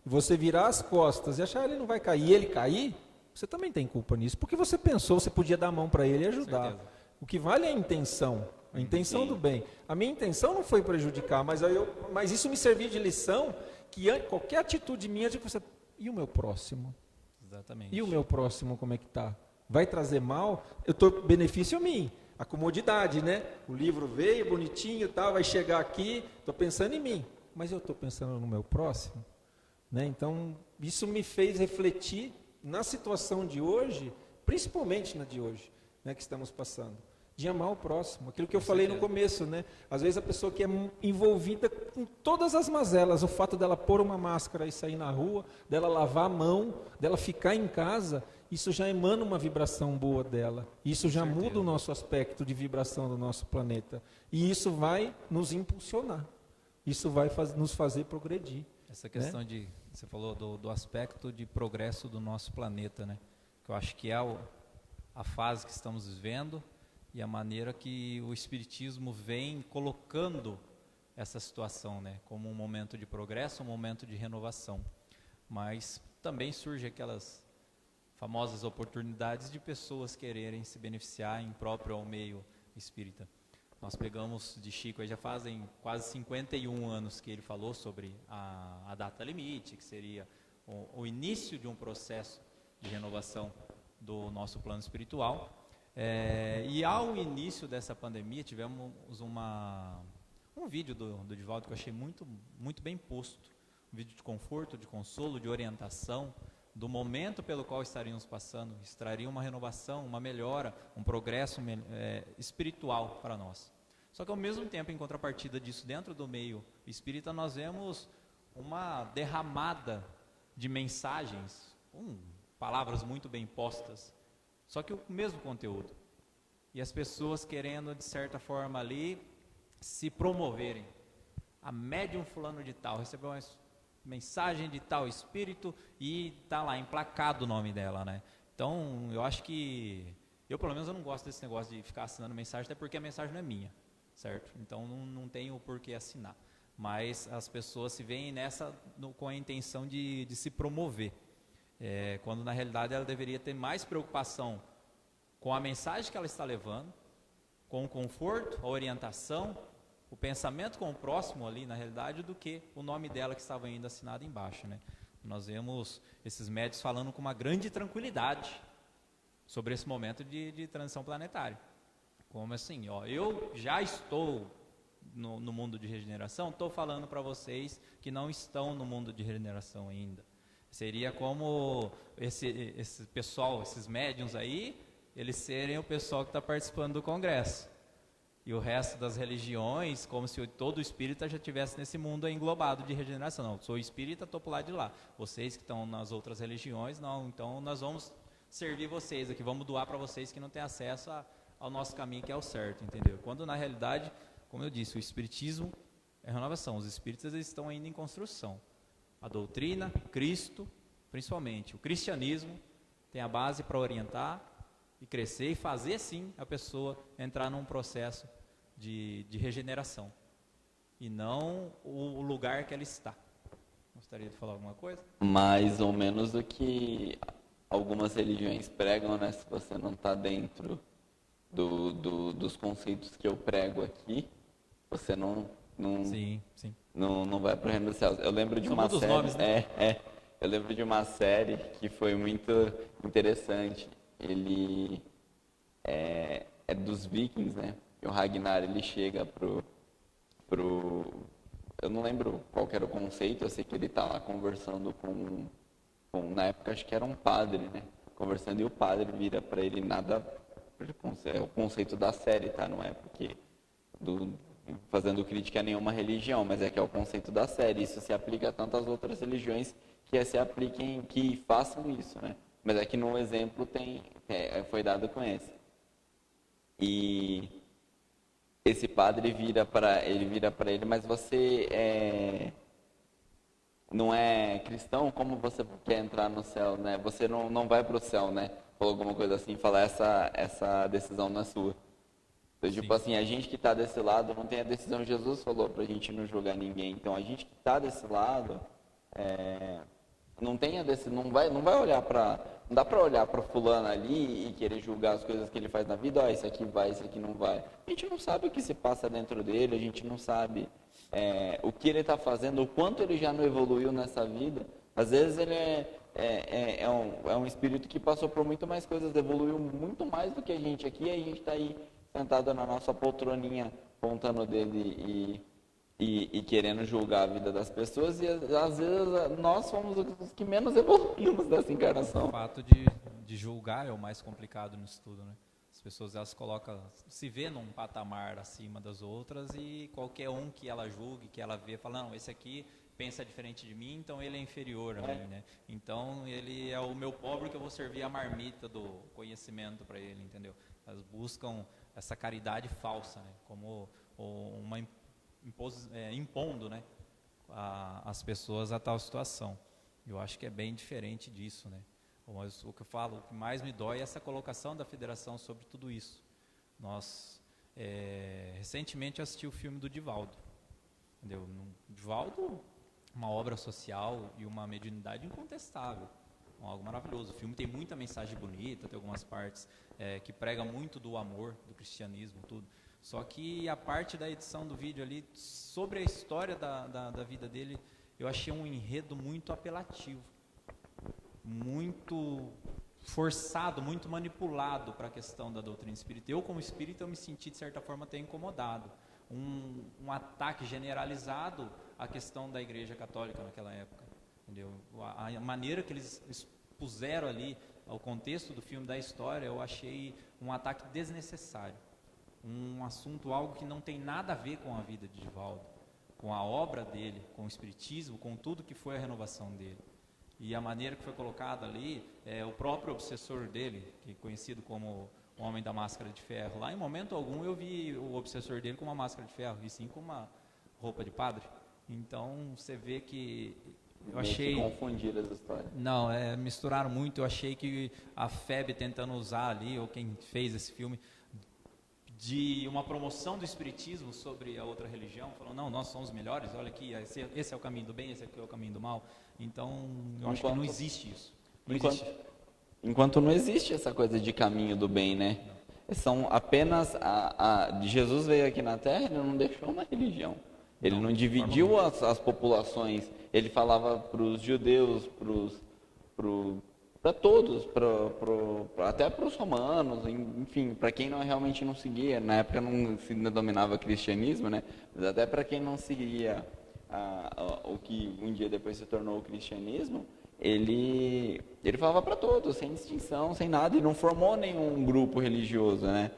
e você virar as costas e achar que ele não vai cair e ele cair, você também tem culpa nisso, porque você pensou, você podia dar a mão para ele e ajudar. O que vale é a intenção do bem. A minha intenção não foi prejudicar, mas isso me serviu de lição, que qualquer atitude minha, de você, e o meu próximo? Exatamente. E o meu próximo como é que está? Vai trazer mal? Eu estou benefício a mim, a comodidade, né? O livro veio bonitinho, tal, vai chegar aqui, estou pensando em mim, mas eu estou pensando no meu próximo, né? Então isso me fez refletir na situação de hoje, principalmente na de hoje, né, que estamos passando, de amar o próximo, aquilo que eu falei no começo, né? Às vezes a pessoa que é envolvida com todas as mazelas, o fato dela pôr uma máscara e sair na rua, dela lavar a mão, dela ficar em casa, isso já emana uma vibração boa dela, isso já muda o nosso aspecto de vibração do nosso planeta, e isso vai nos impulsionar, isso vai nos fazer progredir. Essa questão, né? Você falou do aspecto de progresso do nosso planeta, né? Que eu acho que é a fase que estamos vivendo e a maneira que o Espiritismo vem colocando essa situação, né? Como um momento de progresso, um momento de renovação. Mas também surgem aquelas famosas oportunidades de pessoas quererem se beneficiar em próprio ao meio espírita. Nós pegamos de Chico, já fazem quase 51 anos que ele falou sobre a data limite, que seria o início de um processo de renovação do nosso plano espiritual. E ao início dessa pandemia, tivemos um vídeo do Divaldo que eu achei muito, muito bem posto. Um vídeo de conforto, de consolo, de orientação, do momento pelo qual estaríamos passando, extraria uma renovação, uma melhora, um progresso espiritual para nós. Só que ao mesmo tempo, em contrapartida disso, dentro do meio espírita, nós vemos uma derramada de mensagens, palavras muito bem postas, só que o mesmo conteúdo. E as pessoas querendo, de certa forma ali, se promoverem. A médium fulano de tal recebeu uma mensagem de tal espírito e está lá emplacado o nome dela, né? Então, eu acho que, pelo menos eu não gosto desse negócio de ficar assinando mensagem, até porque a mensagem não é minha, certo? Então não tenho por que assinar. Mas as pessoas se veem com a intenção de se promover, quando na realidade ela deveria ter mais preocupação com a mensagem que ela está levando, com o conforto, a orientação, o pensamento com o próximo ali, na realidade, do que o nome dela que estava ainda assinado embaixo, né? Nós vemos esses médios falando com uma grande tranquilidade sobre esse momento de transição planetária. Como assim, ó, eu já estou no mundo de regeneração, estou falando para vocês que não estão no mundo de regeneração ainda. Seria como esse pessoal, esses médiuns aí, eles serem o pessoal que está participando do congresso. E o resto das religiões, como se todo espírita já estivesse nesse mundo englobado de regeneração. Não, sou espírita, estou para o lado de lá. Vocês que estão nas outras religiões, não. Então nós vamos servir vocês aqui, vamos doar para vocês que não têm acesso ao nosso caminho, que é o certo, entendeu? Quando na realidade, como eu disse, o espiritismo é renovação. Os espíritas eles estão ainda em construção. A doutrina, Cristo, principalmente o cristianismo, tem a base para orientar e crescer e fazer sim a pessoa entrar num processo de regeneração e não o lugar que ela está. Gostaria de falar alguma coisa? Mais ou menos o que algumas religiões pregam, né? Se você não está dentro dos conceitos que eu prego aqui, você não Sim. Não vai para o reino dos céus. Eu lembro de uma série, nomes, né? Eu lembro de uma série que foi muito interessante. Ele é dos Vikings, né? E o Ragnar ele chega pro eu não lembro qual que era o conceito. Eu sei que ele tá lá conversando com na época acho que era um padre, né? Conversando, e o padre vira para ele nada. É o conceito da série, tá? Não é porque fazendo crítica a nenhuma religião, mas é que é o conceito da série. Isso se aplica a tantas outras religiões que se apliquem, que façam isso, né? Mas é que no exemplo foi dado com esse. E esse padre vira para ele, mas você não é cristão? Como você quer entrar no céu, né? Você não vai para o céu, né? Falou alguma coisa assim, falar essa decisão não é sua. Então, tipo assim, a gente que está desse lado não tem a decisão. Jesus falou para a gente não julgar ninguém. Então, a gente que está desse lado não tem a decisão, não vai olhar para, não dá para olhar para fulano ali e querer julgar as coisas que ele faz na vida. Ó, isso aqui vai, isso aqui não vai. A gente não sabe o que se passa dentro dele. A gente não sabe o que ele está fazendo, o quanto ele já não evoluiu nessa vida. Às vezes ele é um espírito que passou por muito mais coisas, evoluiu muito mais do que a gente aqui. E a gente está aí sentado na nossa poltroninha, apontando o dedo e querendo julgar a vida das pessoas, e às vezes nós somos os que menos evoluímos dessa encarnação. O fato de julgar é o mais complicado no estudo, né? As pessoas elas se vê num patamar acima das outras, e qualquer um que ela julgue, que ela vê, fala, não, esse aqui pensa diferente de mim, então ele é inferior a mim, né? Então ele é o meu pobre que eu vou servir a marmita do conhecimento para ele, entendeu? Elas buscam essa caridade falsa, né? Como impondo, né? As pessoas a tal situação. Eu acho que é bem diferente disso, né? Mas o que eu falo, o que mais me dói é essa colocação da federação sobre tudo isso. Nós recentemente assisti o filme do Divaldo, entendeu? Divaldo, uma obra social e uma mediunidade incontestável, algo maravilhoso. O filme tem muita mensagem bonita, tem algumas partes que pregam muito do amor, do cristianismo, tudo. Só que a parte da edição do vídeo ali, sobre a história da vida dele, eu achei um enredo muito apelativo, muito forçado, muito manipulado para a questão da doutrina espírita. Eu, como espírita, eu me senti, de certa forma, até incomodado. Um ataque generalizado à questão da Igreja Católica naquela época, entendeu? A maneira que eles expuseram ali ao contexto do filme, da história, eu achei um ataque desnecessário. Um assunto, algo que não tem nada a ver com a vida de Divaldo, com a obra dele, com o espiritismo, com tudo que foi a renovação dele. E a maneira que foi colocada ali, o próprio obsessor dele, que é conhecido como o Homem da Máscara de Ferro, lá em momento algum eu vi o obsessor dele com uma máscara de ferro, e sim com uma roupa de padre. Então você vê que eu achei... confundir as histórias. Não, misturaram muito. Eu achei que a FEB tentando usar ali, ou quem fez esse filme, de uma promoção do espiritismo sobre a outra religião, falando, não, nós somos melhores, olha aqui, esse é o caminho do bem, esse aqui é o caminho do mal. Então, eu acho que não existe isso. Não existe. enquanto não existe essa coisa de caminho do bem, né? São apenas Jesus veio aqui na Terra, ele não deixou uma religião. Ele não dividiu as populações. Ele falava para os judeus, para todos, até para os romanos, enfim, para quem realmente não seguia. Na época não se denominava cristianismo, né? Mas até para quem não seguia o que um dia depois se tornou o cristianismo, ele falava para todos, sem distinção, sem nada, e não formou nenhum grupo religioso, né?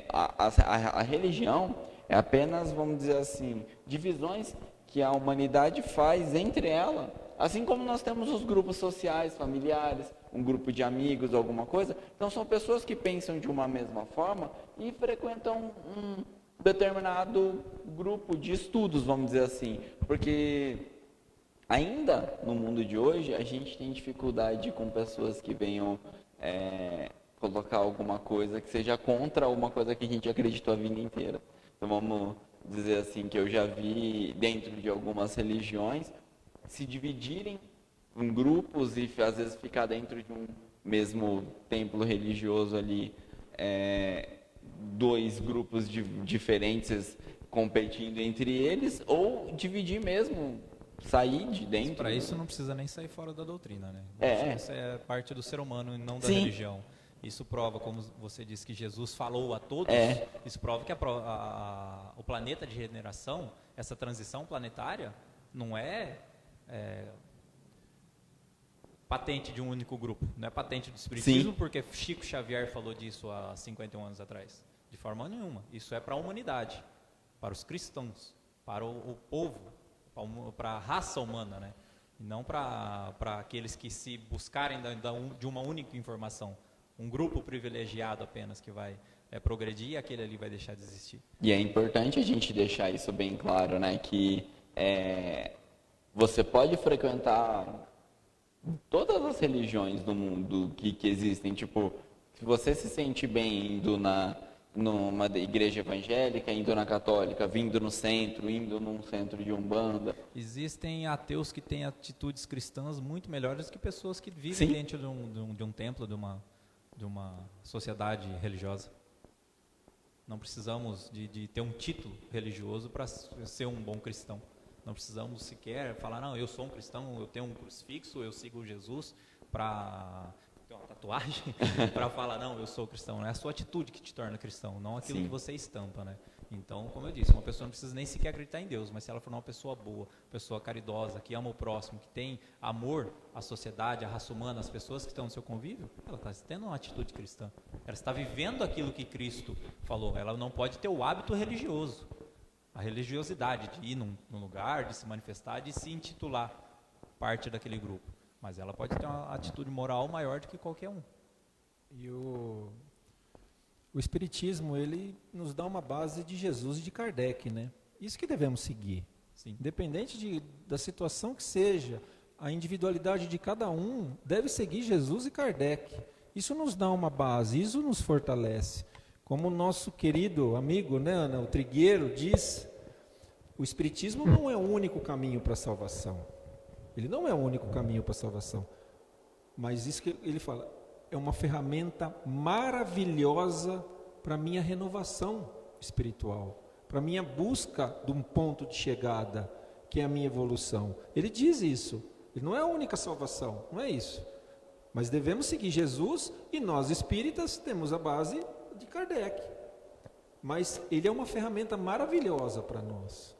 A religião é apenas, vamos dizer assim, divisões que a humanidade faz entre ela. Assim como nós temos os grupos sociais, familiares, um grupo de amigos, alguma coisa. Então, são pessoas que pensam de uma mesma forma e frequentam um determinado grupo de estudos, vamos dizer assim. Porque ainda no mundo de hoje, a gente tem dificuldade com pessoas que venham colocar alguma coisa que seja contra uma coisa que a gente acreditou a vida inteira. Então, vamos dizer assim, que eu já vi dentro de algumas religiões se dividirem em grupos e às vezes ficar dentro de um mesmo templo religioso ali, dois grupos diferentes competindo entre eles, ou dividir mesmo, sair de dentro. Para isso não precisa nem sair fora da doutrina, né? Isso é parte do ser humano e não da Sim. religião. Isso prova, como você disse, que Jesus falou a todos, isso prova que o planeta de regeneração, essa transição planetária, não é patente de um único grupo, não é patente do espiritismo. Sim. Porque Chico Xavier falou disso há 51 anos atrás. De forma nenhuma. Isso é para a humanidade, para os cristãos, para o povo, para a raça humana, né? E não para aqueles que se buscarem de uma única informação. Um grupo privilegiado apenas que vai progredir e aquele ali vai deixar de existir. E é importante a gente deixar isso bem claro, né? Que você pode frequentar todas as religiões do mundo que existem. Tipo, se você se sente bem indo numa igreja evangélica, indo na católica, vindo no centro, indo num centro de Umbanda. Existem ateus que têm atitudes cristãs muito melhores que pessoas que vivem Sim. dentro de um templo, de uma sociedade religiosa. Não precisamos de ter um título religioso para ser um bom cristão. Não precisamos sequer falar, não, eu sou um cristão, eu tenho um crucifixo, eu sigo Jesus para ter uma tatuagem, para falar, não, eu sou cristão. É a sua atitude que te torna cristão, não aquilo Sim. que você estampa, né? Então, como eu disse, uma pessoa não precisa nem sequer acreditar em Deus, mas se ela for uma pessoa boa, pessoa caridosa, que ama o próximo, que tem amor à sociedade, à raça humana, às pessoas que estão no seu convívio, ela está tendo uma atitude cristã. Ela está vivendo aquilo que Cristo falou. Ela não pode ter o hábito religioso, a religiosidade de ir num lugar, de se manifestar, de se intitular parte daquele grupo. Mas ela pode ter uma atitude moral maior do que qualquer um. E o Espiritismo, ele nos dá uma base de Jesus e de Kardec, né? Isso que devemos seguir. Sim. Independente da situação que seja, a individualidade de cada um deve seguir Jesus e Kardec. Isso nos dá uma base, isso nos fortalece. Como o nosso querido amigo, né, o Trigueiro diz, o Espiritismo não é o único caminho para a salvação. Ele não é o único caminho para a salvação. Mas isso que ele fala, é uma ferramenta maravilhosa para a minha renovação espiritual, para a minha busca de um ponto de chegada, que é a minha evolução. Ele diz isso. Ele não é a única salvação, não é isso. Mas devemos seguir Jesus e nós espíritas temos a base de Kardec. Mas ele é uma ferramenta maravilhosa para nós.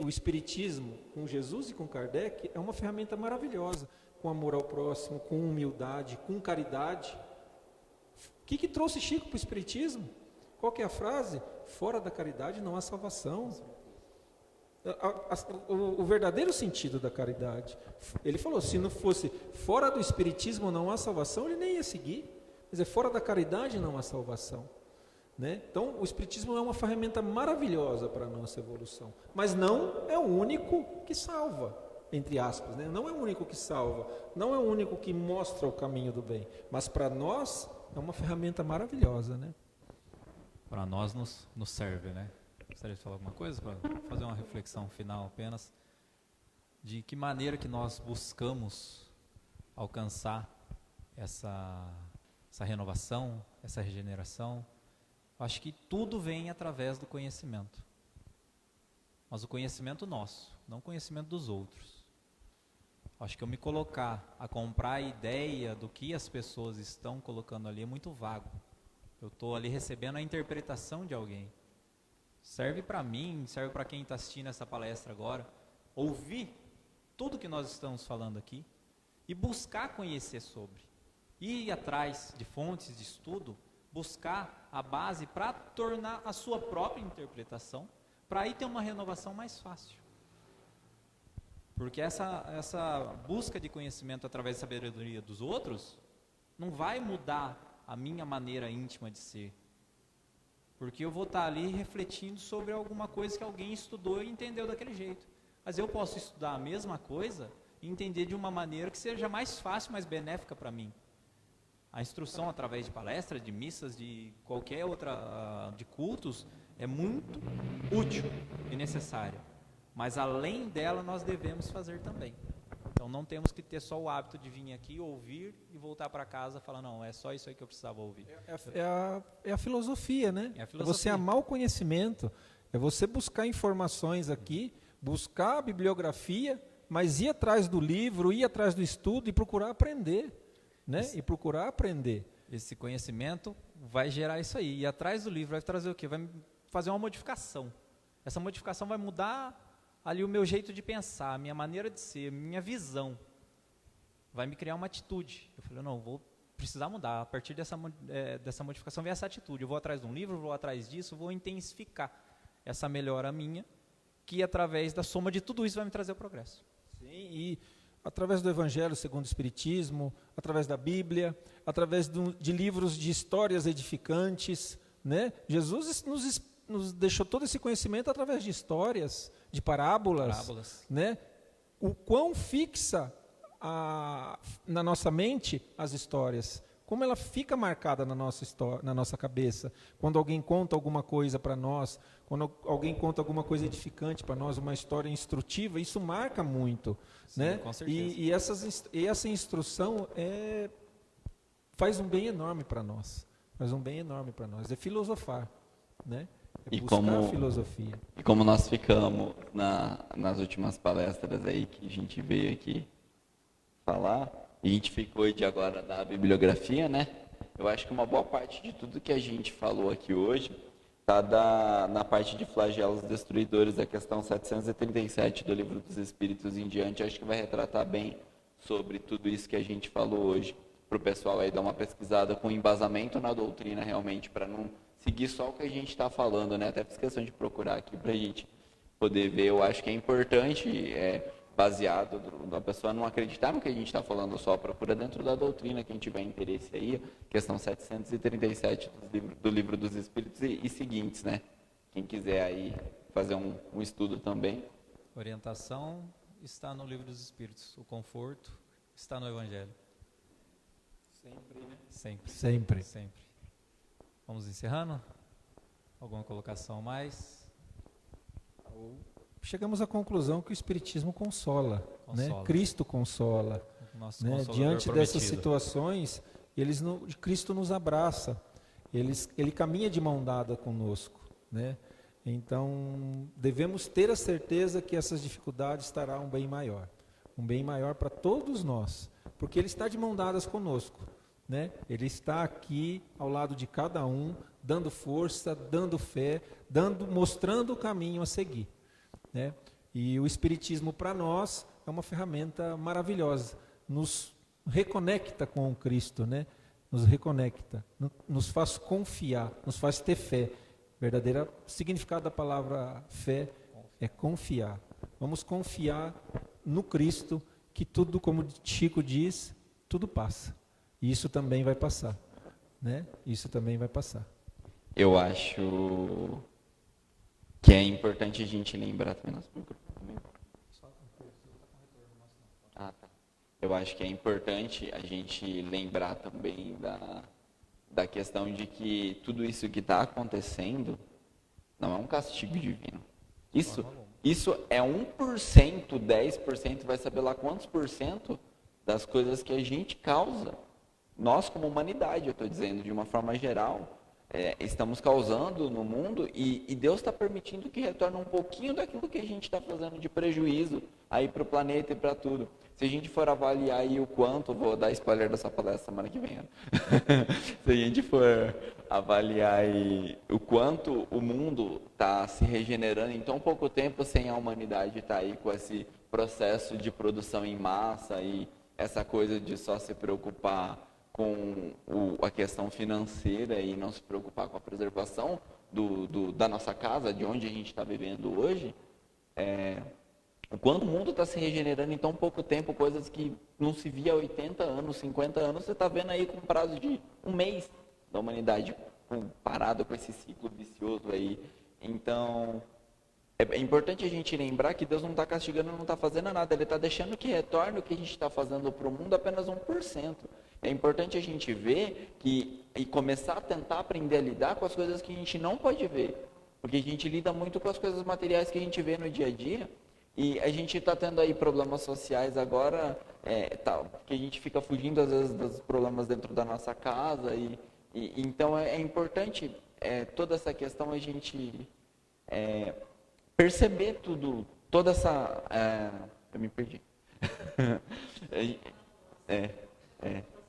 O Espiritismo com Jesus e com Kardec é uma ferramenta maravilhosa, com amor ao próximo, com humildade, com caridade. O que trouxe Chico para o Espiritismo? Qual que é a frase? Fora da caridade não há salvação. O verdadeiro sentido da caridade. Ele falou, se não fosse fora do Espiritismo não há salvação, ele nem ia seguir. Quer dizer, fora da caridade não há salvação. Né? Então, o Espiritismo é uma ferramenta maravilhosa para a nossa evolução. Mas não é o único que salva, entre aspas. Né? Não é o único que salva. Não é o único que mostra o caminho do bem. Mas para nós é uma ferramenta maravilhosa. Né? Para nós nos serve, né? Gostaria de falar alguma coisa? Para fazer uma reflexão final apenas. De que maneira que nós buscamos alcançar essa renovação, essa regeneração, eu acho que tudo vem através do conhecimento. Mas o conhecimento nosso, não o conhecimento dos outros. Acho que eu me colocar a comprar a ideia do que as pessoas estão colocando ali é muito vago. Eu estou ali recebendo a interpretação de alguém. Serve para mim, serve para quem está assistindo essa palestra agora, ouvir tudo que nós estamos falando aqui e buscar conhecer sobre. Ir atrás de fontes de estudo, buscar a base para tornar a sua própria interpretação, para aí ter uma renovação mais fácil. Porque essa busca de conhecimento através da sabedoria dos outros não vai mudar a minha maneira íntima de ser. Porque eu vou estar ali refletindo sobre alguma coisa que alguém estudou e entendeu daquele jeito. Mas eu posso estudar a mesma coisa e entender de uma maneira que seja mais fácil, mais benéfica para mim. A instrução através de palestras, de missas, de qualquer outra, de cultos, é muito útil e necessária. Mas além dela, nós devemos fazer também. Então não temos que ter só o hábito de vir aqui, ouvir e voltar para casa e falar, não, é só isso aí que eu precisava ouvir. É a filosofia, né? É a filosofia. É você amar o conhecimento, é você buscar informações aqui, buscar a bibliografia, mas ir atrás do livro, ir atrás do estudo e procurar aprender. Né? E procurar aprender. Esse conhecimento vai gerar isso aí. E atrás do livro vai trazer o quê? Vai fazer uma modificação. Essa modificação vai mudar ali o meu jeito de pensar, a minha maneira de ser, a minha visão. Vai me criar uma atitude. Eu falei, não, vou precisar mudar. A partir dessa modificação vem essa atitude. Eu vou atrás de um livro, vou atrás disso, vou intensificar essa melhora minha, que através da soma de tudo isso vai me trazer o progresso. Sim, e através do Evangelho segundo o Espiritismo, através da Bíblia, através de livros de histórias edificantes, né? Jesus nos deixou todo esse conhecimento através de histórias, de parábolas. Né? O quão fixa na nossa mente as histórias, como ela fica marcada na nossa cabeça, quando alguém conta alguma coisa para nós, quando alguém conta alguma coisa edificante para nós, uma história instrutiva, isso marca muito. Sim, né? Com certeza. E essa instrução faz um bem enorme para nós. Faz um bem enorme para nós. É filosofar, né? É buscar a filosofia. E como nós ficamos nas últimas palestras aí que a gente veio aqui falar, e a gente ficou de agora da bibliografia, né? Eu acho que uma boa parte de tudo que a gente falou aqui hoje está na parte de flagelos destruidores, a questão 737 do Livro dos Espíritos em diante. Acho que vai retratar bem sobre tudo isso que a gente falou hoje, para o pessoal aí dar uma pesquisada com embasamento na doutrina realmente, para não seguir só o que a gente está falando, né? Até fiz questão de procurar aqui para a gente poder ver. Eu acho que é importante, baseado da pessoa não acreditar no que a gente está falando só, procura dentro da doutrina, quem tiver interesse aí, questão 737 do Livro dos Espíritos e seguintes, né? Quem quiser aí fazer um estudo também. Orientação está no Livro dos Espíritos, o conforto está no Evangelho. Sempre, né? Sempre. Vamos encerrando? Alguma colocação mais? Chegamos à conclusão que o Espiritismo consola. Né? Cristo consola. Né? Diante dessas situações, Cristo nos abraça. Ele caminha de mão dada conosco. Né? Então, devemos ter a certeza que essas dificuldades trarão um bem maior. Um bem maior para todos nós. Porque Ele está de mão dadas conosco. Né? Ele está aqui ao lado de cada um, dando força, dando fé, mostrando o caminho a seguir. Né? E o Espiritismo para nós é uma ferramenta maravilhosa, nos reconecta com o Cristo, né? Nos reconecta, nos faz confiar, nos faz ter fé. O verdadeiro significado da palavra fé é confiar. Vamos confiar no Cristo, que tudo, como Chico diz, tudo passa. E isso também vai passar. Né? Isso também vai passar. Eu acho que é importante a gente lembrar também. Tá. Eu acho que é importante a gente lembrar também da questão de que tudo isso que está acontecendo não é um castigo divino. Isso é 1%, 10%, vai saber lá quantos por cento das coisas que a gente causa. nós como humanidade, eu estou dizendo de uma forma geral, estamos causando no mundo e Deus está permitindo que retorne um pouquinho daquilo que a gente está fazendo de prejuízo aí para o planeta e para tudo. Se a gente for avaliar aí o quanto, vou dar spoiler dessa palestra semana que vem, né? Se a gente for avaliar aí o quanto o mundo está se regenerando em tão pouco tempo sem a humanidade estar aí com esse processo de produção em massa e essa coisa de só se preocupar com a questão financeira e não se preocupar com a preservação da nossa casa, de onde a gente está vivendo hoje, o quanto o mundo está se regenerando em tão pouco tempo, coisas que não se via há 80 anos, 50 anos, você está vendo aí com prazo de um mês da humanidade parada com esse ciclo vicioso aí. Então, é importante a gente lembrar que Deus não está castigando, não está fazendo nada, Ele está deixando que retorne o que a gente está fazendo para o mundo apenas 1%. É importante a gente ver e começar a tentar aprender a lidar com as coisas que a gente não pode ver. Porque a gente lida muito com as coisas materiais que a gente vê no dia a dia. E a gente está tendo aí problemas sociais agora, que a gente fica fugindo às vezes dos problemas dentro da nossa casa. Então é importante toda essa questão a gente perceber toda essa... eu me perdi.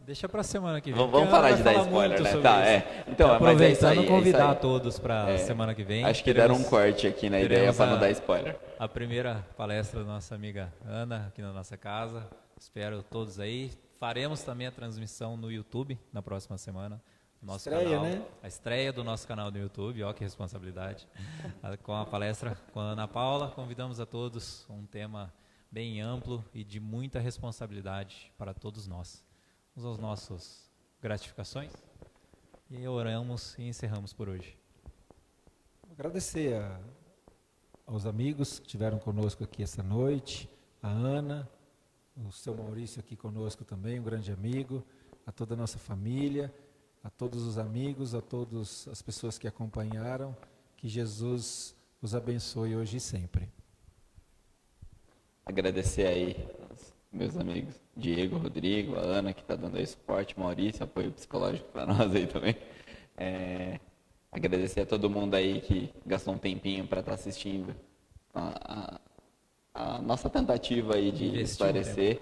Deixa para a semana que vem. Vamos parar de dar spoiler, né? Tá, Então, aproveitando, mas é isso aí, convidar todos para semana que vem. Acho que deram um corte aqui na ideia para não dar spoiler. A primeira palestra da nossa amiga Ana, aqui na nossa casa. Espero todos aí. Faremos também a transmissão no YouTube na próxima semana. Nosso canal, né? A estreia do nosso canal no YouTube, ó que responsabilidade. Com a palestra com a Ana Paula, convidamos a todos, um tema bem amplo e de muita responsabilidade para todos nós. Vamos às nossas gratificações e oramos e encerramos por hoje. Agradecer aos amigos que estiveram conosco aqui essa noite, a Ana, o seu Maurício aqui conosco também, um grande amigo, a toda a nossa família, a todos os amigos, a todas as pessoas que acompanharam, que Jesus os abençoe hoje e sempre. Agradecer aí aos meus amigos Diego, Rodrigo, a Ana que está dando aí suporte, Maurício, apoio psicológico para nós aí também. Agradecer a todo mundo aí que gastou um tempinho para estar assistindo a nossa tentativa aí de esclarecer,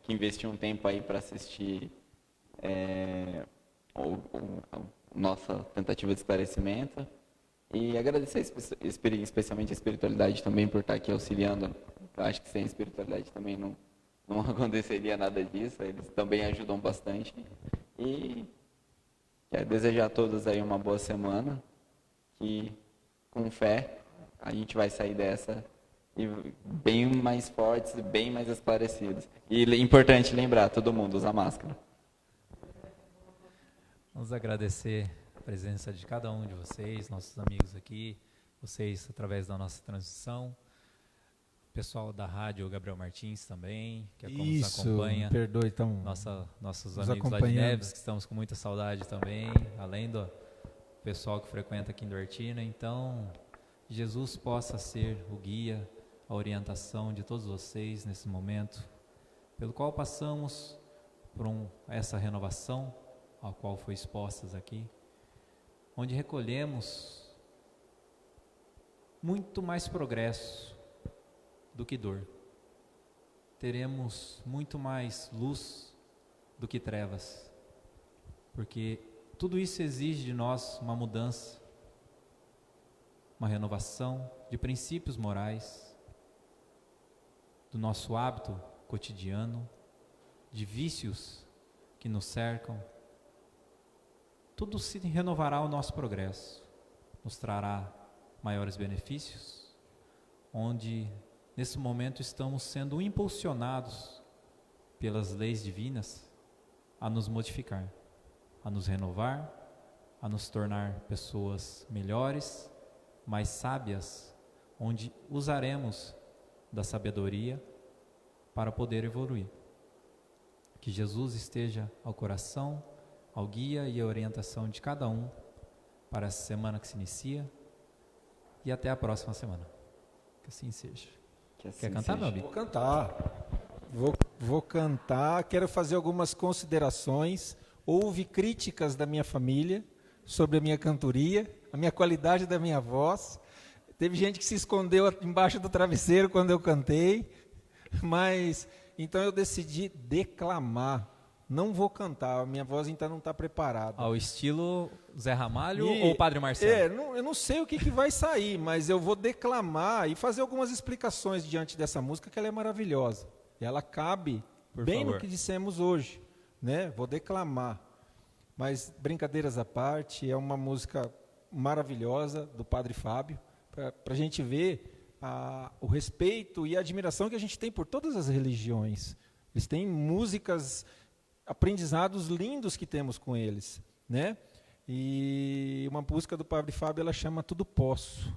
que investiu um tempo aí para assistir nossa tentativa de esclarecimento. E agradecer especialmente a espiritualidade também por estar aqui auxiliando. Eu acho que sem espiritualidade também não aconteceria nada disso. Eles também ajudam bastante. E quero desejar a todos aí uma boa semana. Que com fé a gente vai sair dessa bem mais fortes e bem mais esclarecidos. E é importante lembrar, todo mundo usa máscara. Vamos agradecer a presença de cada um de vocês, nossos amigos aqui, vocês através da nossa transmissão, o pessoal da rádio Gabriel Martins também, que nos acompanha. Perdoe, então, nossos amigos lá de Neves, que estamos com muita saudade também, além do pessoal que frequenta aqui em Duartina. Então, Jesus possa ser o guia, a orientação de todos vocês nesse momento, pelo qual passamos por essa renovação, ao qual foi expostas aqui, onde recolhemos muito mais progresso do que dor. Teremos muito mais luz do que trevas, porque tudo isso exige de nós uma mudança, uma renovação de princípios morais, do nosso hábito cotidiano, de vícios que nos cercam. Tudo se renovará o nosso progresso, nos trará maiores benefícios, onde nesse momento estamos sendo impulsionados pelas leis divinas a nos modificar, a nos renovar, a nos tornar pessoas melhores, mais sábias, onde usaremos da sabedoria para poder evoluir. Que Jesus esteja ao coração, ao guia e à orientação de cada um para essa semana que se inicia e até a próxima semana. Que assim seja. Quer cantar, meu amigo? Vou cantar. Vou cantar. Quero fazer algumas considerações. houve críticas da minha família sobre a minha cantoria, a minha qualidade da minha voz. Teve gente que se escondeu embaixo do travesseiro quando eu cantei, mas então eu decidi declamar. Não vou cantar, a minha voz ainda não está preparada. Ao estilo Zé Ramalho ou Padre Marcelo? Eu não sei o que vai sair, mas eu vou declamar e fazer algumas explicações diante dessa música, que ela é maravilhosa. E ela cabe bem no que dissemos hoje, né? Vou declamar. Mas, brincadeiras à parte, é uma música maravilhosa do Padre Fábio, para a gente ver o respeito e a admiração que a gente tem por todas as religiões. Eles têm músicas, aprendizados lindos que temos com eles, né? E uma música do Padre Fábio, ela chama Tudo Posso.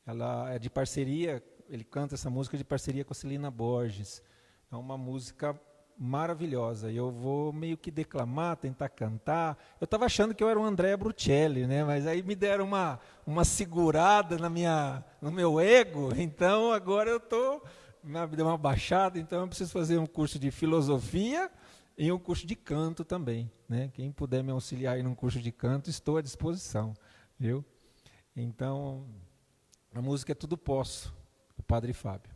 Ela é de parceria, ele canta essa música de parceria com a Celina Borges. É uma música maravilhosa. E eu vou meio que declamar, tentar cantar. Eu estava achando que eu era o Andrea Brucelli, né? Mas aí me deram uma segurada no meu ego. Então agora eu me deu uma baixada. Então eu preciso fazer um curso de filosofia e um curso de canto também, né? Quem puder me auxiliar aí num curso de canto, estou à disposição, viu? Então, a música é Tudo Posso, do Padre Fábio.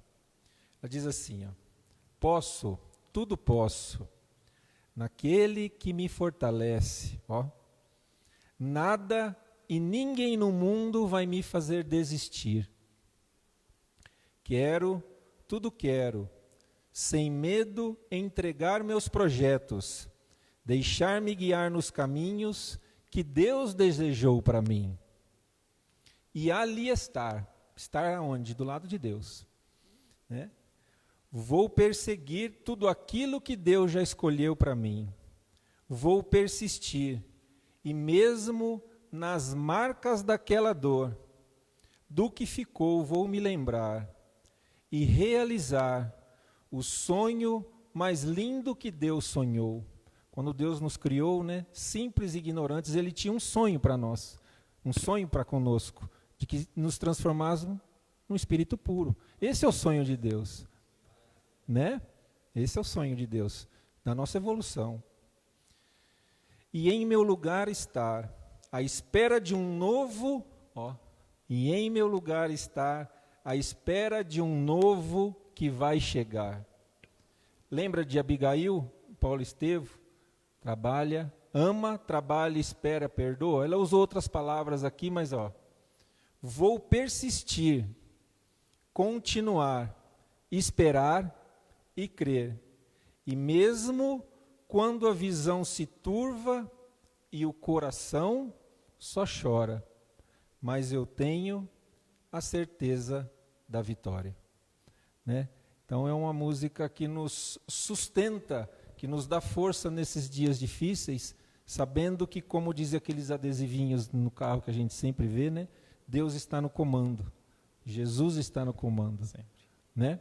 Ela diz assim, ó: posso, tudo posso, naquele que me fortalece, ó. Nada e ninguém no mundo vai me fazer desistir. Quero, tudo quero, sem medo, entregar meus projetos, deixar-me guiar nos caminhos que Deus desejou para mim. E ali estar aonde? Do lado de Deus, né? Vou perseguir tudo aquilo que Deus já escolheu para mim. Vou persistir, e mesmo nas marcas daquela dor, do que ficou vou me lembrar e realizar o sonho mais lindo que Deus sonhou. Quando Deus nos criou, né, simples e ignorantes, Ele tinha um sonho para nós, um sonho para conosco, de que nos transformássemos num espírito puro. Esse é o sonho de Deus, né? Esse é o sonho de Deus, da nossa evolução. E em meu lugar estar, à espera de um novo, e em meu lugar estar, à espera de um novo que vai chegar. Lembra de Abigail, Paulo Estevo? Trabalha, ama, trabalha, espera, perdoa. Ela usou outras palavras aqui, mas vou persistir, continuar, esperar e crer. E mesmo quando a visão se turva e o coração só chora, mas eu tenho a certeza da vitória. Né? Então é uma música que nos sustenta, que nos dá força nesses dias difíceis, sabendo que, como dizem aqueles adesivinhos no carro que a gente sempre vê, né? Deus está no comando, Jesus está no comando, sempre, né?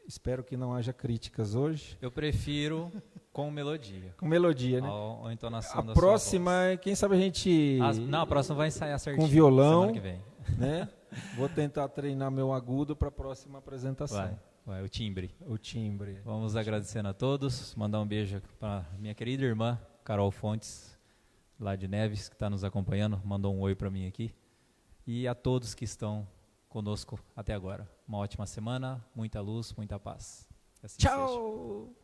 Espero que não haja críticas hoje. Eu prefiro com melodia. Com melodia, né? Ou entonação da sua voz. A próxima, quem sabe a gente... a próxima vai ensaiar certinho. Com violão, semana que vem. Né? Vou tentar treinar meu agudo para a próxima apresentação. Vai, o timbre. O timbre. Vamos agradecendo a todos, mandar um beijo para minha querida irmã, Carol Fontes, lá de Neves, que está nos acompanhando, mandou um oi para mim aqui. E a todos que estão conosco até agora. Uma ótima semana, muita luz, muita paz. Assim tchau! Seja.